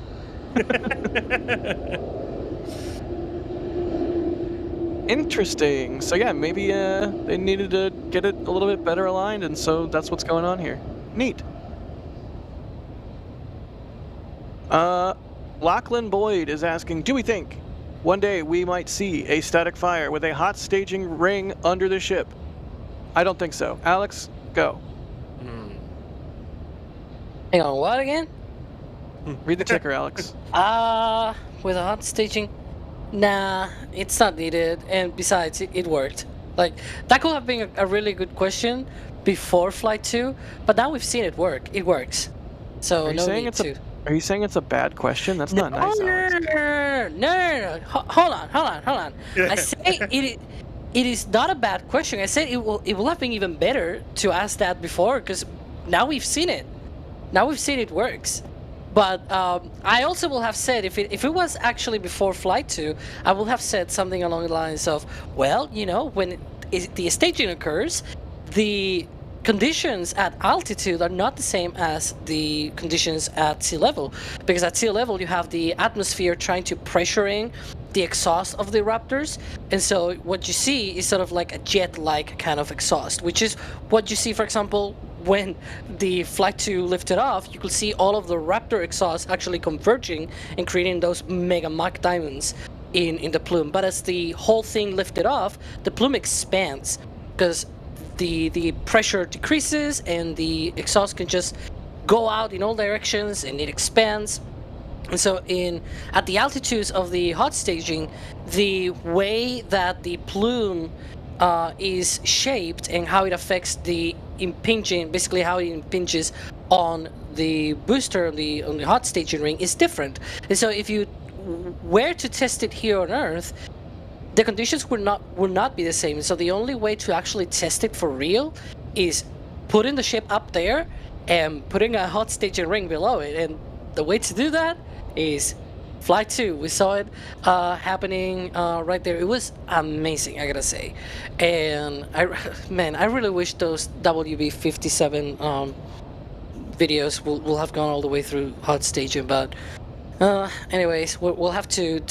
Interesting. So yeah, maybe they needed to get it a little bit better aligned, and so that's what's going on here. Neat. Lachlan Boyd is asking, do we think one day we might see a static fire with a hot staging ring under the ship? I don't think so. Alex, go. Hang on, what again? Read the ticker, Alex. With a hot staging? Nah, it's not needed, and besides, it worked. Like, that could have been a really good question before Flight 2, but now we've seen it work. It works. So, no need to. Are you saying it's a bad question? That's not nice, Alex. No. Hold on. I say it is not a bad question. I said it will have been even better to ask that before, because now we've seen it. Now we've seen it works. But I also will have said, if it was actually before Flight 2, I will have said something along the lines of, well, you know, when the staging occurs, the conditions at altitude are not the same as the conditions at sea level, because at sea level you have the atmosphere trying to pressuring the exhaust of the Raptors, and so what you see is sort of like a jet-like kind of exhaust, which is what you see, for example, when the Flight 2 lifted off. You could see all of the Raptor exhaust actually converging and creating those mega Mach diamonds in the plume. But as the whole thing lifted off, the plume expands because the pressure decreases and the exhaust can just go out in all directions, and it expands. And so at the altitudes of the hot staging, the way that the plume is shaped and how it affects the impinging, basically how it impinges on the booster on the hot staging ring is different. And so if you were to test it here on Earth, the conditions will not be the same. So the only way to actually test it for real is putting the ship up there and putting a hot staging ring below it. And the way to do that is Flight 2. We saw it happening right there. It was amazing, I gotta say. And I really wish those WB-57 videos will have gone all the way through hot staging. But anyways, we'll have to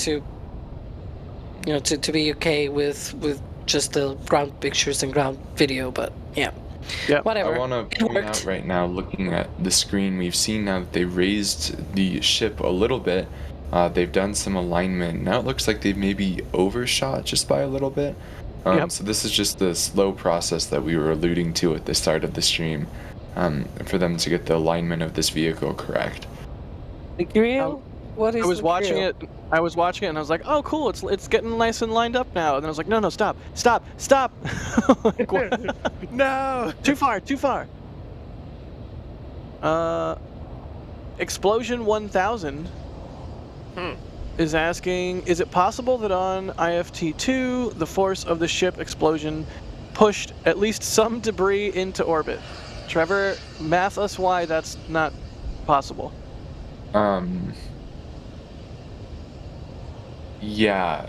be okay with just the ground pictures and ground video. But yeah, whatever. I want to point out right now, looking at the screen, we've seen now that they raised the ship a little bit. They've done some alignment. Now it looks like they've maybe overshot just by a little bit. So this is just the slow process that we were alluding to at the start of the stream, for them to get the alignment of this vehicle correct. The grill? What is I was watching it and I was like, oh cool, it's getting nice and lined up now. And then I was like, no, stop. Like, No! Too far. Explosion 1000 is asking, is it possible that on IFT-2 the force of the ship explosion pushed at least some debris into orbit? Trevor, math us why that's not possible. Yeah,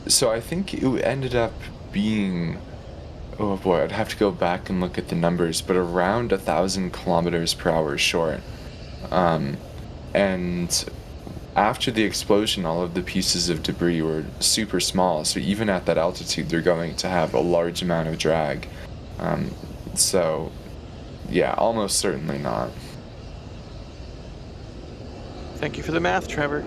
so I think it ended up being, oh boy, I'd have to go back and look at the numbers, but around 1,000 kilometers per hour short. And after the explosion, all of the pieces of debris were super small, so even at that altitude, they're going to have a large amount of drag. So, yeah, almost certainly not. Thank you for the math, Trevor.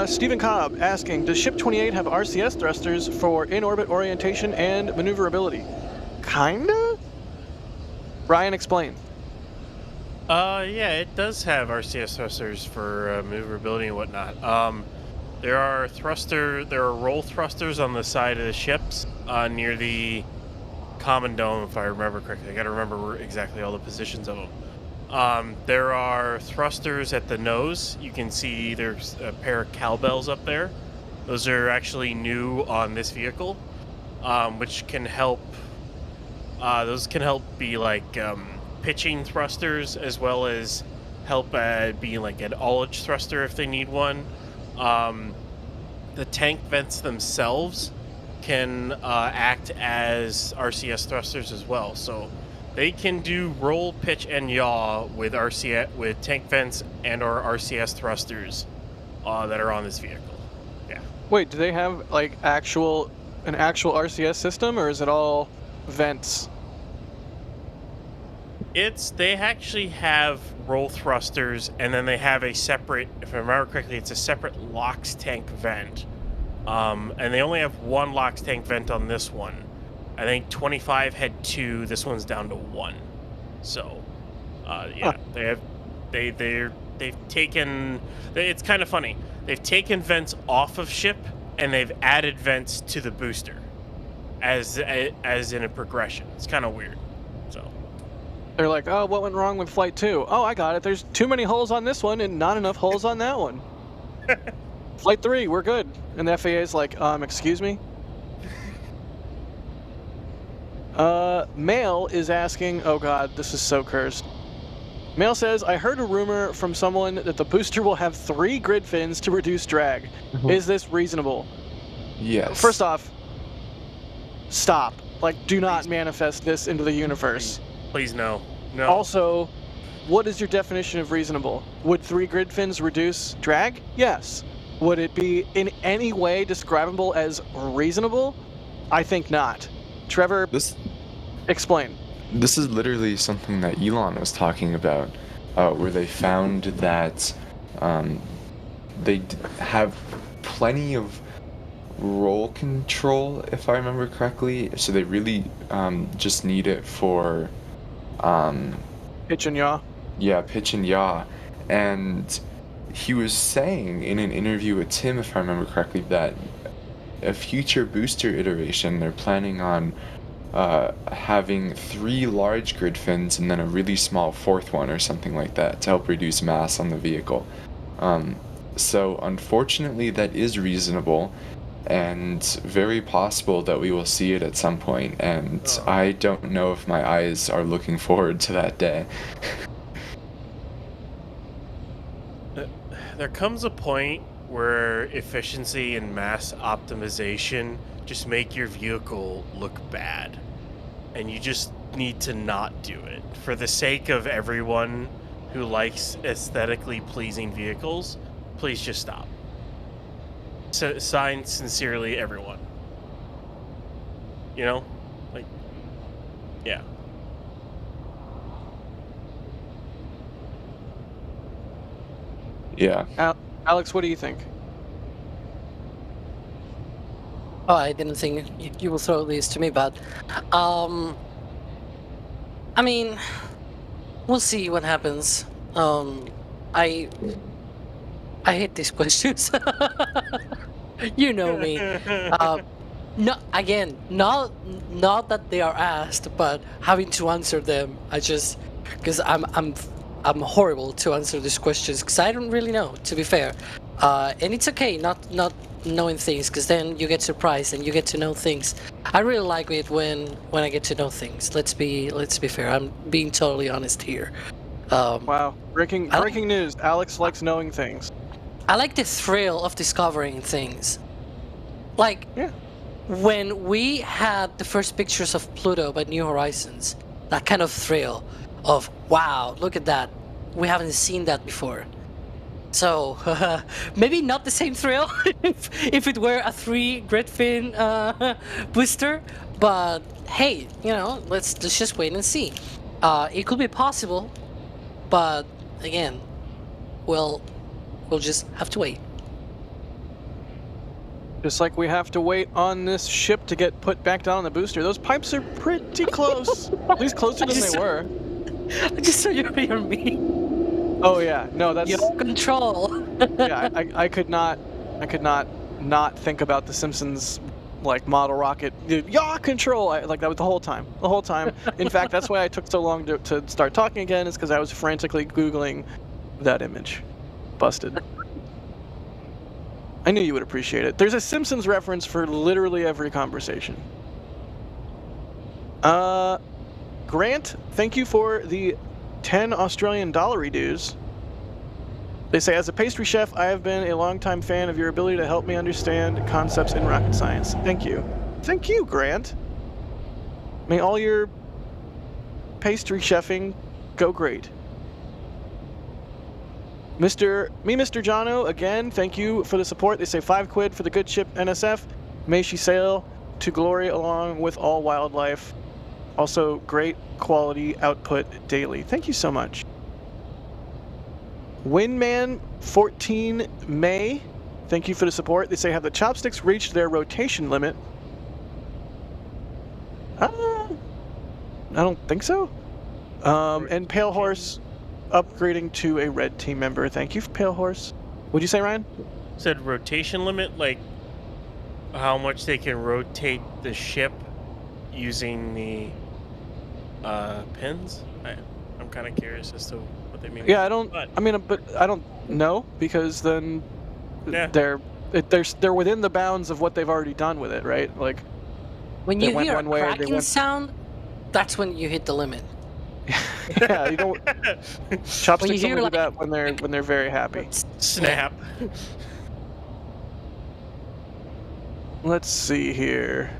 Stephen Cobb asking, does Ship 28 have RCS thrusters for in-orbit orientation and maneuverability? Kinda? Ryan, explain. Yeah, it does have RCS thrusters for maneuverability and whatnot. There are roll thrusters on the side of the ships near the common dome, if I remember correctly. I gotta remember exactly all the positions of them. There are thrusters at the nose. You can see there's a pair of cowbells up there. Those are actually new on this vehicle, which can help Those can help be like pitching thrusters, as well as help be like an ullage thruster if they need one. The tank vents themselves can act as RCS thrusters as well, so they can do roll, pitch, and yaw with tank vents and or RCS thrusters that are on this vehicle. Yeah. Wait, do they have like an actual RCS system, or is it all vents? They actually have roll thrusters, and then they have a separate, if I remember correctly, it's a separate LOX tank vent. And they only have one LOX tank vent on this one. I think 25 had 2. This one's down to 1. So, yeah, they've taken. It's kind of funny. They've taken vents off of ship, and they've added vents to the booster, as in a progression. It's kind of weird. So. They're like, oh, what went wrong with Flight 2? Oh, I got it. There's too many holes on this one and not enough holes on that one. Flight 3, we're good. And the FAA is like, excuse me? Mail is asking, oh god, this is so cursed. Mail says, I heard a rumor from someone that the booster will have 3 grid fins to reduce drag. Is this reasonable? Yes. First off, stop. Like, do not manifest this into the universe. Please no. No. Also, what is your definition of reasonable? Would 3 grid fins reduce drag? Yes. Would it be in any way describable as reasonable? I think not. Trevor, explain. This is literally something that Elon was talking about, where they found that they have plenty of roll control, if I remember correctly, so they really just need it for pitch and yaw. Yeah, pitch and yaw. And he was saying in an interview with Tim, if I remember correctly, that a future booster iteration, they're planning on having 3 large grid fins and then a really small 4th one or something like that to help reduce mass on the vehicle. So unfortunately that is reasonable and very possible that we will see it at some point, and I don't know if my eyes are looking forward to that day. There comes a point where efficiency and mass optimization just make your vehicle look bad, and you just need to not do it for the sake of everyone who likes aesthetically pleasing vehicles. Please just stop. So, signed sincerely, everyone. You know, like, yeah. Yeah. Alex, what do you think? Oh, I didn't think you will throw these to me, but I mean, we'll see what happens. I hate these questions. You know me. No, again, not that they are asked, but having to answer them. Because I'm horrible to answer these questions because I don't really know, to be fair. And it's okay not knowing things, because then you get surprised and you get to know things. I really like it when I get to know things. Let's be fair. I'm being totally honest here. Wow, breaking news. Alex likes knowing things. I like the thrill of discovering things. Like, yeah. When we had the first pictures of Pluto by New Horizons, that kind of thrill of, wow, look at that. We haven't seen that before. So, maybe not the same thrill if it were a 3 grid fin booster, but hey, you know, let's just wait and see. It could be possible, but again, we'll just have to wait. Just like we have to wait on this ship to get put back down on the booster. Those pipes are pretty close. At least closer than they were. I just saw you hear me. Oh yeah, no, that's your control. Yeah, I could not think about the Simpsons like model rocket. Yaw control. Like that was the whole time. In fact, that's why I took so long to start talking again. Is because I was frantically Googling that image. Busted. I knew you would appreciate it. There's a Simpsons reference for literally every conversation. Grant, thank you for the 10 Australian dollar dues. They say, as a pastry chef, I have been a longtime fan of your ability to help me understand concepts in rocket science. Thank you. Thank you, Grant. May all your pastry chefing go great. Mr. Jono, again, thank you for the support. They say 5 quid for the good ship NSF. May she sail to glory along with all wildlife. Also, great quality output daily. Thank you so much. Windman 14 May, thank you for the support. They say, have the chopsticks reached their rotation limit? I don't think so. And Pale Horse upgrading to a red team member. Thank you, Pale Horse. What'd you say, Ryan? Said rotation limit, like how much they can rotate the ship using the pins. I'm kind of curious as to what they mean. Yeah, but I don't know, because then they're within the bounds of what they've already done with it, right? Like when you hear a cracking sound, that's when you hit the limit. Yeah, you don't. Chopsticks only do that when they're very happy. Snap. Let's see here.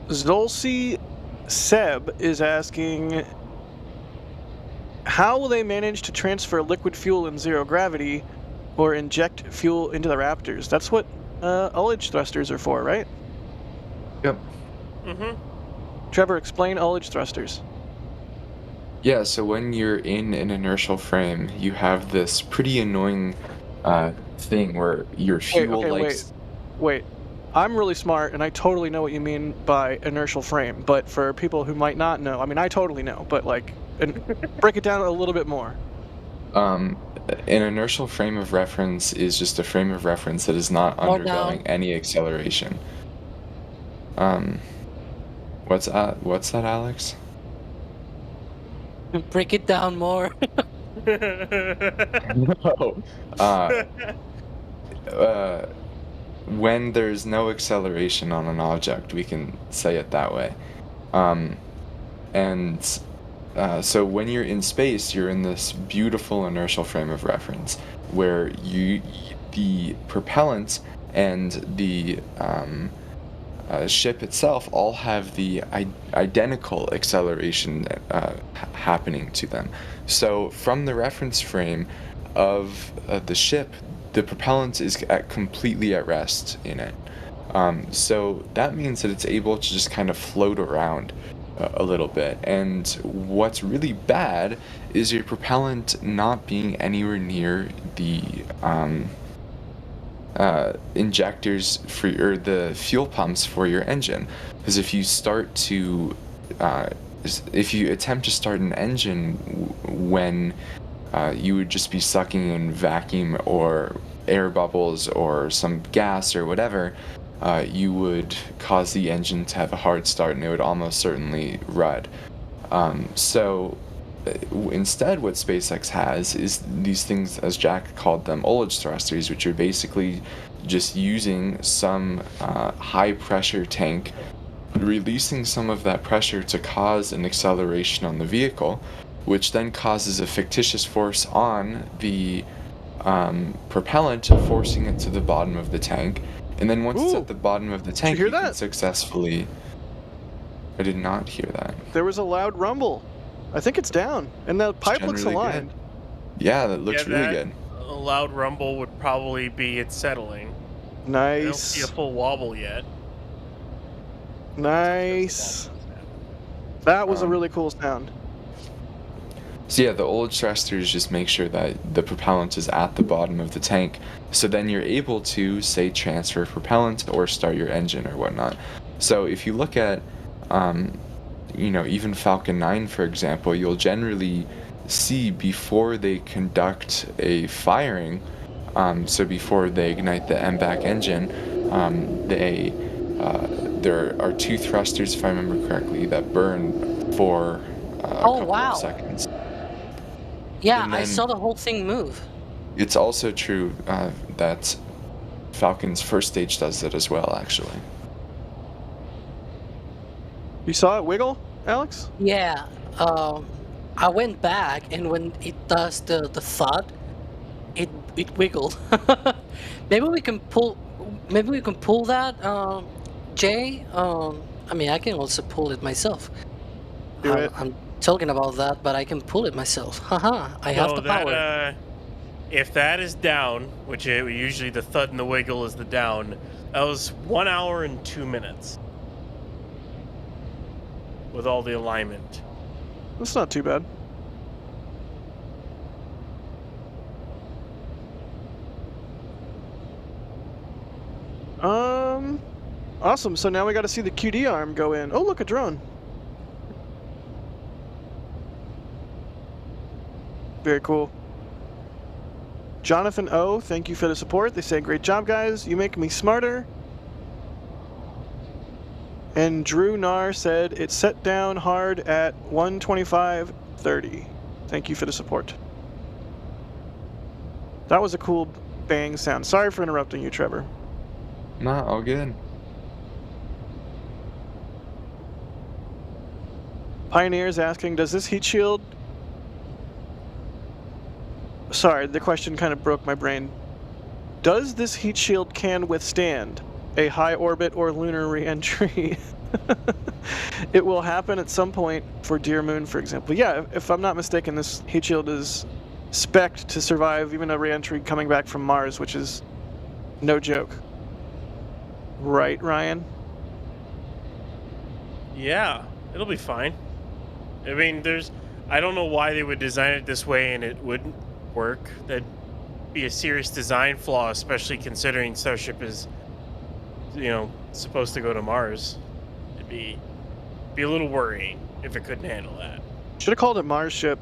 Zolci Seb is asking, how will they manage to transfer liquid fuel in zero gravity or inject fuel into the Raptors? That's what ullage thrusters are for, right? Yep. Mm-hmm. Trevor, explain ullage thrusters. Yeah, so when you're in an inertial frame, you have this pretty annoying thing where your fuel Wait. I'm really smart, and I totally know what you mean by inertial frame. But for people who might not know, I mean, I totally know, but like, break it down a little bit more. An inertial frame of reference is just a frame of reference that is not undergoing any acceleration. What's that, Alex? Break it down more. No. When there's no acceleration on an object, we can say it that way. So when you're in space, you're in this beautiful inertial frame of reference where the propellant and the ship itself all have the identical acceleration happening to them. So from the reference frame of the ship, the propellant is completely at rest in it. So that means that it's able to just kind of float around a little bit. And what's really bad is your propellant not being anywhere near the injectors or the fuel pumps for your engine. Because if you attempt to start an engine when you would just be sucking in vacuum or air bubbles or some gas or whatever, you would cause the engine to have a hard start and it would almost certainly rud. So instead what SpaceX has is these things, as Jack called them, ullage thrusters, which are basically just using some high pressure tank, releasing some of that pressure to cause an acceleration on the vehicle, which then causes a fictitious force on the propellant, forcing it to the bottom of the tank. And then once it's at the bottom of the tank, you can successfully... I did not hear that. There was a loud rumble. I think it's down, and the pipe looks aligned. Good. Yeah, that looks really good. A loud rumble would probably be it settling. Nice. I don't see a full wobble yet. Nice. That was a really cool sound. So yeah, the ullage thrusters just make sure that the propellant is at the bottom of the tank, so then you're able to, say, transfer propellant or start your engine or whatnot. So if you look at, even Falcon 9, for example, you'll generally see before they conduct a firing, so before they ignite the MVAC engine, there are 2 thrusters, if I remember correctly, that burn for a couple of seconds. Yeah, I saw the whole thing move. It's also true that Falcon's first stage does it as well, actually. You saw it wiggle, Alex? Yeah. I went back, and when it does the thud, it wiggled. Maybe we can pull. Maybe we can pull that, Jay. I mean, I can also pull it myself. Do it. I'm talking about that, but I can pull it myself. Haha, I have the power. If that is down, which usually the thud and the wiggle is the down, that was 1 hour and 2 minutes with all the alignment. That's not too bad. Awesome. So now we got to see the QD arm go in. Oh, look, a drone. Very cool. Jonathan O, thank you for the support. They say, great job, guys. You make me smarter. And Drew Nar said, it's set down hard at 125.30. Thank you for the support. That was a cool bang sound. Sorry for interrupting you, Trevor. Nah, all good. Pioneer's asking, does this heat shield... Sorry, the question kind of broke my brain. Does this heat shield can withstand a high orbit or lunar re-entry? It will happen at some point for Deer Moon, for example. Yeah, if I'm not mistaken, this heat shield is spec'd to survive even a re-entry coming back from Mars, which is no joke. Right, Ryan? Yeah, it'll be fine. I mean, I don't know why they would design it this way and it wouldn't work. That'd be a serious design flaw, especially considering Starship is, supposed to go to Mars. It'd be a little worrying if it couldn't handle that. Should have called it Mars Ship.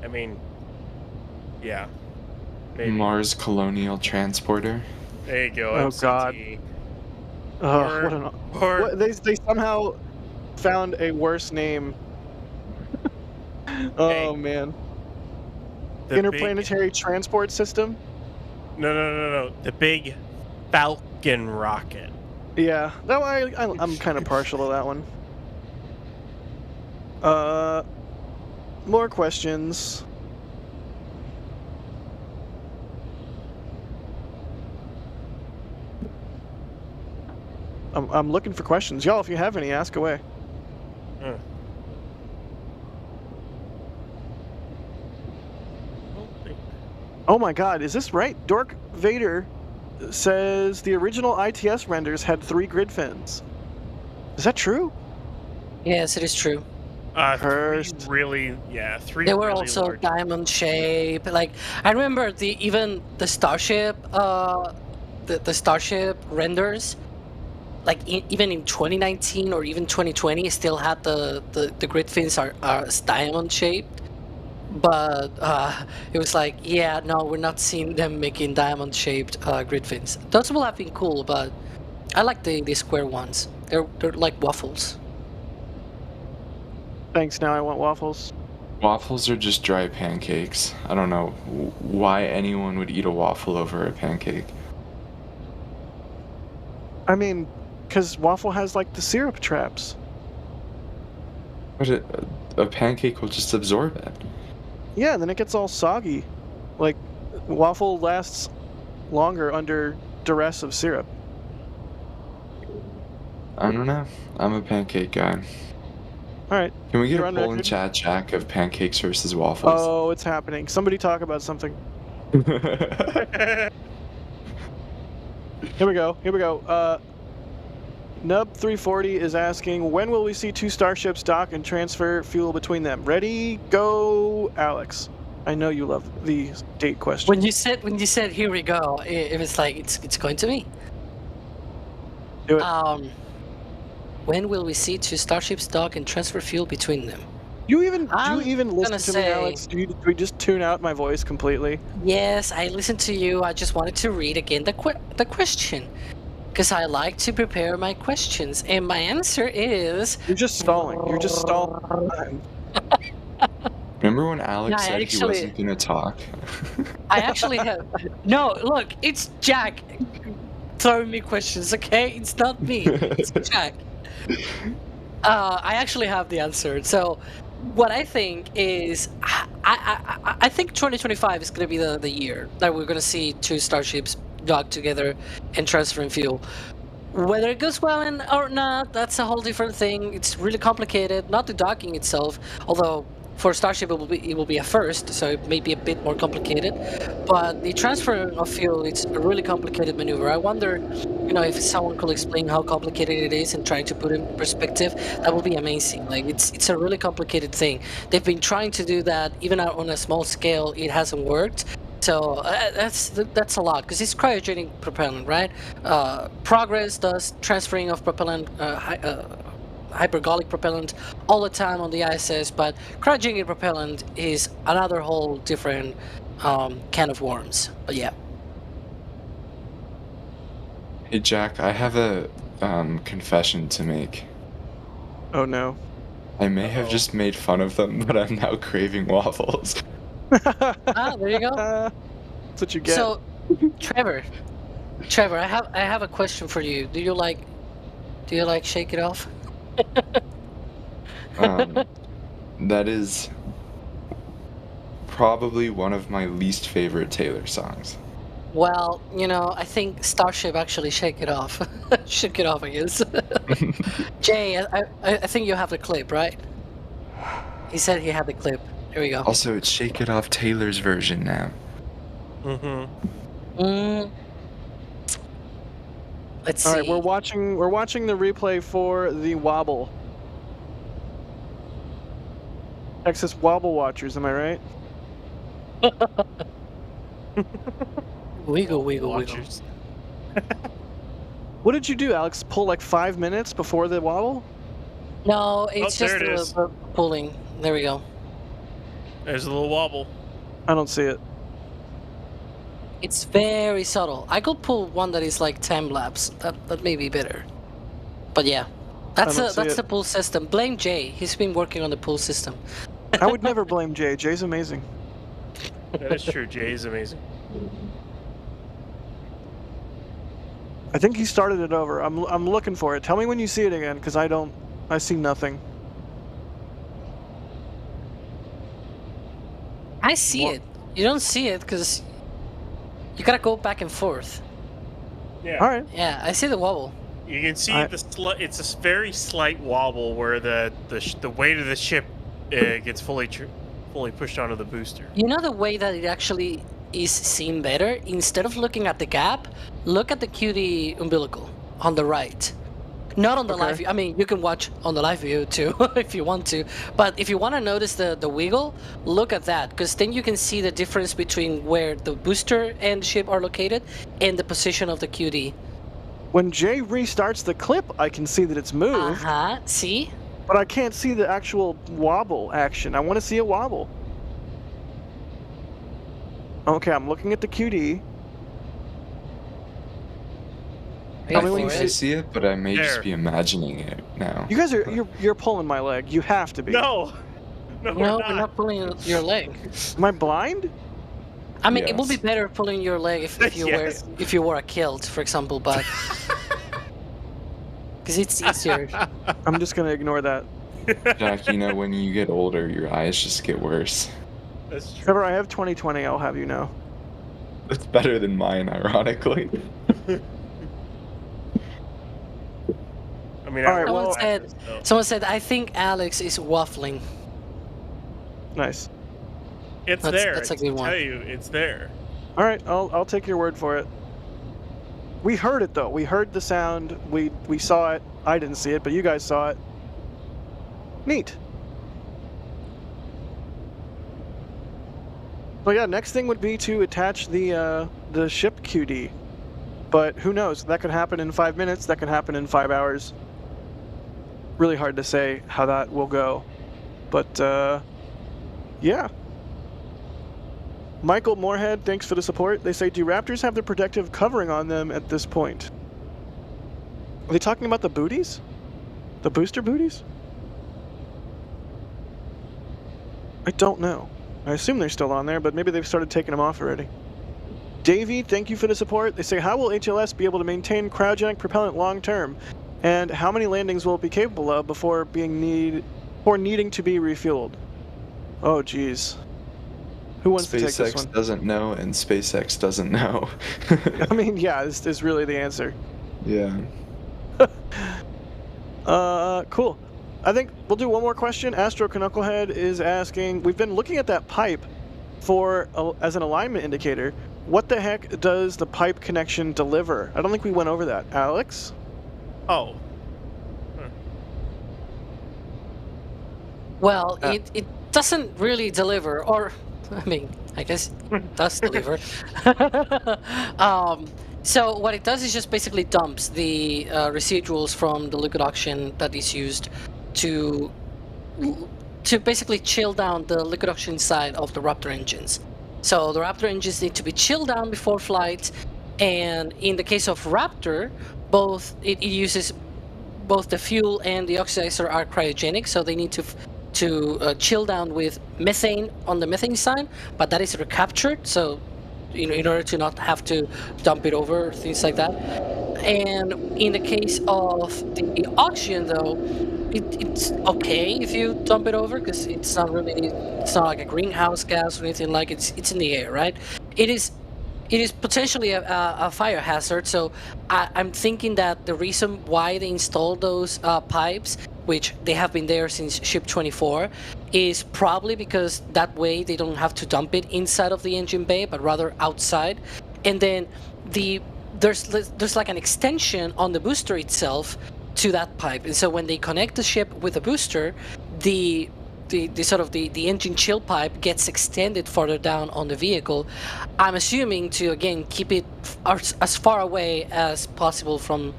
I mean, yeah. Maybe. Mars Colonial Transporter. There you go. Oh, MCT. God. They somehow found a worse name. Oh, man. Interplanetary Transport System? No. The big Falcon rocket. Yeah, that one I'm kind of partial to that one. More questions. I'm looking for questions. Y'all, if you have any, ask away. Oh my god, is this right? Dork Vader says the original ITS renders had 3 grid fins. Is that true? Yes, it is true. Three. They were really also large. diamond shape. Like, I remember even the Starship, the Starship renders. Like even in 2019 or even 2020, still had the grid fins are diamond shaped. But it was like, yeah, no, we're not seeing them making diamond shaped grid fins. Those will have been cool, but I like the square ones. They're like waffles. Thanks, now I want waffles. Waffles are just dry pancakes. I don't know why anyone would eat a waffle over a pancake. I mean, because waffle has like the syrup traps. But a pancake will just absorb it. Yeah, then it gets all soggy. Like, waffle lasts longer under duress of syrup. I don't know. I'm a pancake guy. Alright. Can we get a poll in chat, Jack, of pancakes versus waffles? Oh, it's happening. Somebody talk about something. Here we go. Nub340 is asking, when will we see 2 starships dock and transfer fuel between them? Ready, go, Alex. I know you love the date question. When you said here we go, it was like it's going to me. Do it. When will we see 2 starships dock and transfer fuel between them? Do you even listen to me, say- Alex? Do we just tune out my voice completely? Yes, I listened to you. I just wanted to read again the question. Because I like to prepare my questions. And my answer is... You're just stalling. You're just stalling. Remember when Alex Yeah, I said he actually- wasn't gonna talk? I actually have. No, look, it's Jack throwing me questions. Okay, it's not me. It's Jack. I actually have the answer. So, what I think is, I think 2025 is going to be the year that we're going to see two starships dock together and transferring fuel. Whether it goes well or not, that's a whole different thing. It's really complicated. Not the docking itself, although for Starship it will be a first, so it may be a bit more complicated. But the transfer of fuel, it's a really complicated maneuver. I wonder, if someone could explain how complicated it is and trying to put it in perspective, that would be amazing. Like it's a really complicated thing. They've been trying to do that even on a small scale. It hasn't worked. So that's a lot because it's cryogenic propellant, right? Progress does transferring of propellant, hypergolic propellant all the time on the ISS, but cryogenic propellant is another whole different can of worms. But yeah. Hey Jack, I have a confession to make. Oh no. I may have just made fun of them, but I'm now craving waffles. Ah, there you go. That's what you get. So, Trevor, I have a question for you. Do you like Shake It Off? That is probably one of my least favorite Taylor songs. Well, I think Starship actually Shake It Off. Shake It Off, I guess. Jay, I think you have the clip, right? He said he had the clip. Here we go. Also, it's Shake It Off Taylor's version now. Let's see. All right, we're watching the replay for the wobble. Texas Wobble Watchers, am I right? Wiggle. Watchers. What did you do, Alex? Pull like 5 minutes before the wobble? No, it's just there it is. pulling. There we go. There's a little wobble. I don't see it. It's very subtle. I could pull one that is like time lapse. That may be better. But yeah, that's the pull system. Blame Jay. He's been working on the pull system. I would never blame Jay. Jay's amazing. That is true. Jay is amazing. I think he started it over. I'm looking for it. Tell me when you see it again, because I see nothing. I see it. You don't see it because you gotta go back and forth. Yeah. All right. Yeah, I see the wobble. You can see it's a very slight wobble where the weight of the ship gets fully pushed onto the booster. You know the way that it actually is seen better? Instead of looking at the gap, look at the QD umbilical on the right. Not on the live view. I mean, you can watch on the live view too if you want to. But if you want to notice the wiggle, look at that, because then you can see the difference between where the booster and ship are located and the position of the QD. When Jay restarts the clip, I can see that it's moved. See? But I can't see the actual wobble action. I want to see a wobble. Okay, I'm looking at the QD. I think I see it, but I may just be imagining it now. You guys you're pulling my leg. You have to be. No, we're not pulling your leg. Am I blind? I mean, it would be better pulling your leg if you wore a kilt, for example, but because it's easier. I'm just gonna ignore that. Jack, when you get older, your eyes just get worse. That's true. Trevor, I have 20/20. I'll have you know. It's better than mine, ironically. I mean, all right, someone said, I think Alex is waffling. Nice. It's there. That's a good one. I tell you, it's there. All right, I'll take your word for it. We heard it though. We heard the sound. We saw it. I didn't see it, but you guys saw it. Neat. So yeah, next thing would be to attach the ship QD. But who knows? That could happen in 5 minutes. That could happen in 5 hours. Really hard to say how that will go. But yeah. Michael Moorhead, thanks for the support. They say, do Raptors have the protective covering on them at this point? Are they talking about the booties? The booster booties? I don't know. I assume they're still on there, but maybe they've started taking them off already. Davey, thank you for the support. They say, how will HLS be able to maintain cryogenic propellant long term? And how many landings will it be capable of before needing to be refueled? Oh, geez. Who wants to take this one? SpaceX doesn't know, and SpaceX doesn't know. I mean, yeah, this is really the answer. Yeah. Cool. I think we'll do one more question. Astro Knucklehead is asking, we've been looking at that pipe as an alignment indicator. What the heck does the pipe connection deliver? I don't think we went over that. Alex? Oh. Well, it doesn't really deliver, or I mean, I guess it does deliver. So what it does is just basically dumps the residuals from the liquid oxygen that is used to basically chill down the liquid oxygen side of the Raptor engines. So the Raptor engines need to be chilled down before flight, and in the case of Raptor, it uses both the fuel and the oxidizer are cryogenic, so they need to chill down with methane on the methane side, but that is recaptured, so in order to not have to dump it over, things like that. And in the case of the oxygen, though, it's okay if you dump it over, because it's not like a greenhouse gas or anything like it. It's in the air, right? It is potentially a fire hazard, so I'm thinking that the reason why they installed those pipes, which they have been there since Ship 24, is probably because that way they don't have to dump it inside of the engine bay, but rather outside. And then there's like an extension on the booster itself to that pipe, and so when they connect the ship with the booster, the engine chill pipe gets extended further down on the vehicle. I'm assuming to again keep it as far away as possible from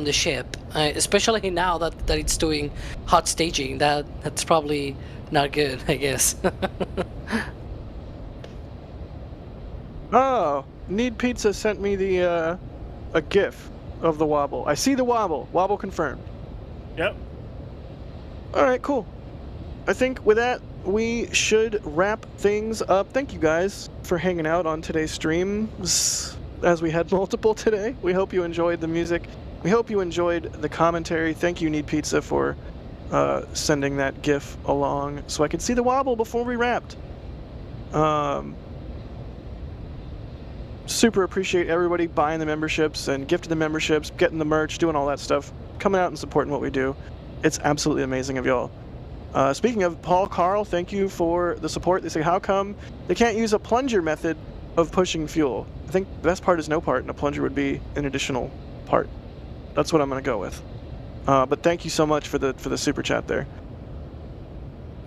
the ship, especially now that it's doing hot staging. That's probably not good, I guess. Oh, Need Pizza sent me a GIF of the wobble. I see the wobble. Wobble confirmed. Yep. All right, cool. I think with that, we should wrap things up. Thank you guys for hanging out on today's streams, as we had multiple today. We hope you enjoyed the music. We hope you enjoyed the commentary. Thank you, Need Pizza, for sending that GIF along so I could see the wobble before we wrapped. Super appreciate everybody buying the memberships and gifting the memberships, getting the merch, doing all that stuff, coming out and supporting what we do. It's absolutely amazing of y'all. Speaking of Paul Carl, thank you for the support. They say, how come they can't use a plunger method of pushing fuel? I think the best part is no part, and a plunger would be an additional part. That's what I'm going to go with. But thank you so much for the super chat there.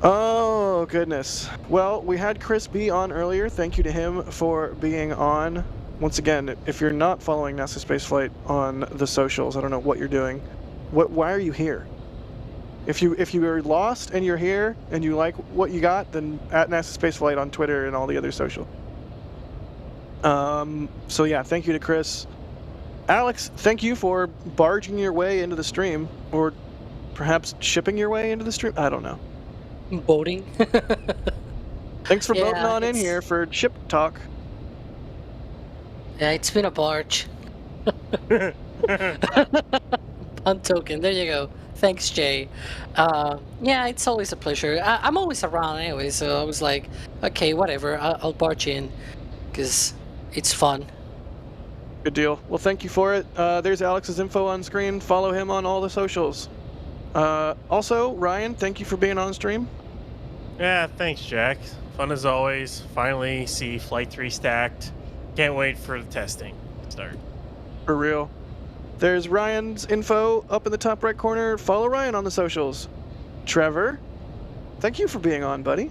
Oh, goodness. Well, we had Chris B on earlier. Thank you to him for being on. Once again, if you're not following NASA Spaceflight on the socials, I don't know what you're doing. Why are you here? If you are lost and you're here and you like what you got, then at NASA Spaceflight on Twitter and all the other social. So yeah, thank you to Chris. Alex, thank you for barging your way into the stream, or perhaps shipping your way into the stream. I don't know. Boating. Thanks for boating on in here for ship talk. Yeah, it's been a barge. Pun token. There you go. Thanks, Jay. Yeah, it's always a pleasure. I'm always around anyway, so I was like, okay, whatever. I'll barge in, because it's fun. Good deal. Well, thank you for it. There's Alex's info on screen. Follow him on all the socials. Also, Ryan, thank you for being on stream. Yeah, thanks, Jack. Fun as always. Finally see Flight 3 stacked. Can't wait for the testing to start. For real. There's Ryan's info up in the top right corner. Follow Ryan on the socials. Trevor, thank you for being on, buddy.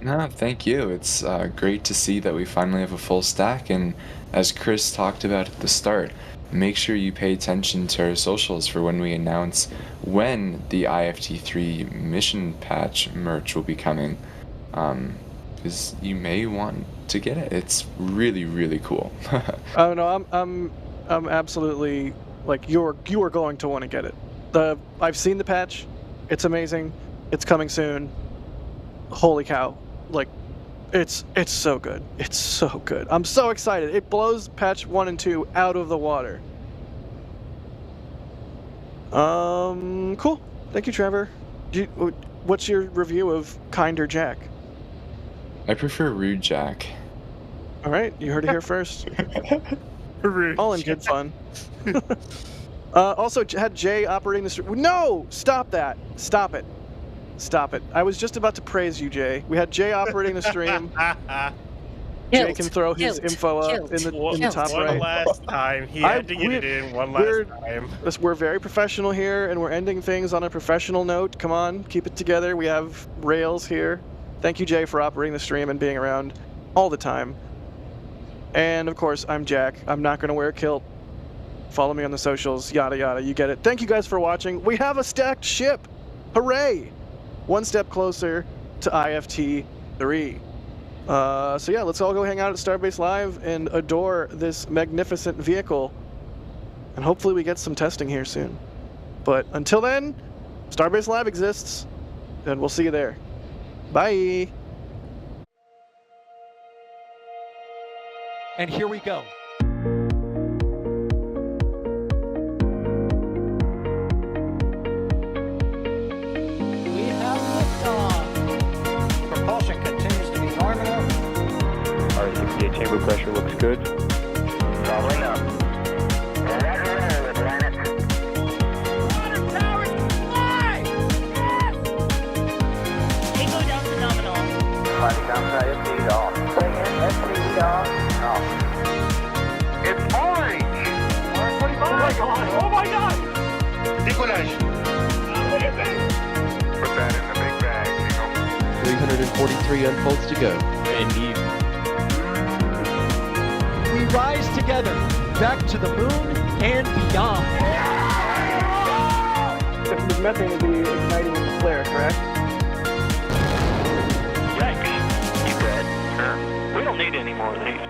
No, thank you. It's great to see that we finally have a full stack, and as Chris talked about at the start, make sure you pay attention to our socials for when we announce when the IFT3 mission patch merch will be coming, because you may want to get it. It's really, really cool. Oh no, I'm absolutely, like, you are going to want to get it. I've seen the patch. It's amazing. It's coming soon. Holy cow. like, it's so good. It's so good. I'm so excited. It blows patch 1 and 2 out of the water. Cool. Thank you, Trevor. What's your review of Kinder Jack? I prefer Rude Jack. All right, you heard it here first. All in good fun. Also, had Jay operating the stream. No! Stop that. Stop it. Stop it. I was just about to praise you, Jay. We had Jay operating the stream. Jay can throw his info up in the top right. One last time. He had to get it in one last time. We're very professional here, and we're ending things on a professional note. Come on, keep it together. We have rails here. Thank you, Jay, for operating the stream and being around all the time. And, of course, I'm Jack. I'm not going to wear a kilt. Follow me on the socials, yada, yada. You get it. Thank you guys for watching. We have a stacked ship. Hooray! One step closer to IFT-3. So yeah, let's all go hang out at Starbase Live and adore this magnificent vehicle. And hopefully we get some testing here soon. But until then, Starbase Live exists, and we'll see you there. Bye! And here we go. We have liftoff. Propulsion continues to be normal. RS-68 chamber pressure looks good. Doubling up. Roger, planet. Water towers, fly! Tango down to nominal. Flighting down to IFT off. Say NSF off. It's orange! Orange 45! Oh my god! Oh my god! Decollage! What is it? Put that in the big bag, 343 unfolds to go. Indeed. We rise together back to the moon and beyond. The methane will be igniting in the flare, correct? Yikes. You bet. We don't need any more of these.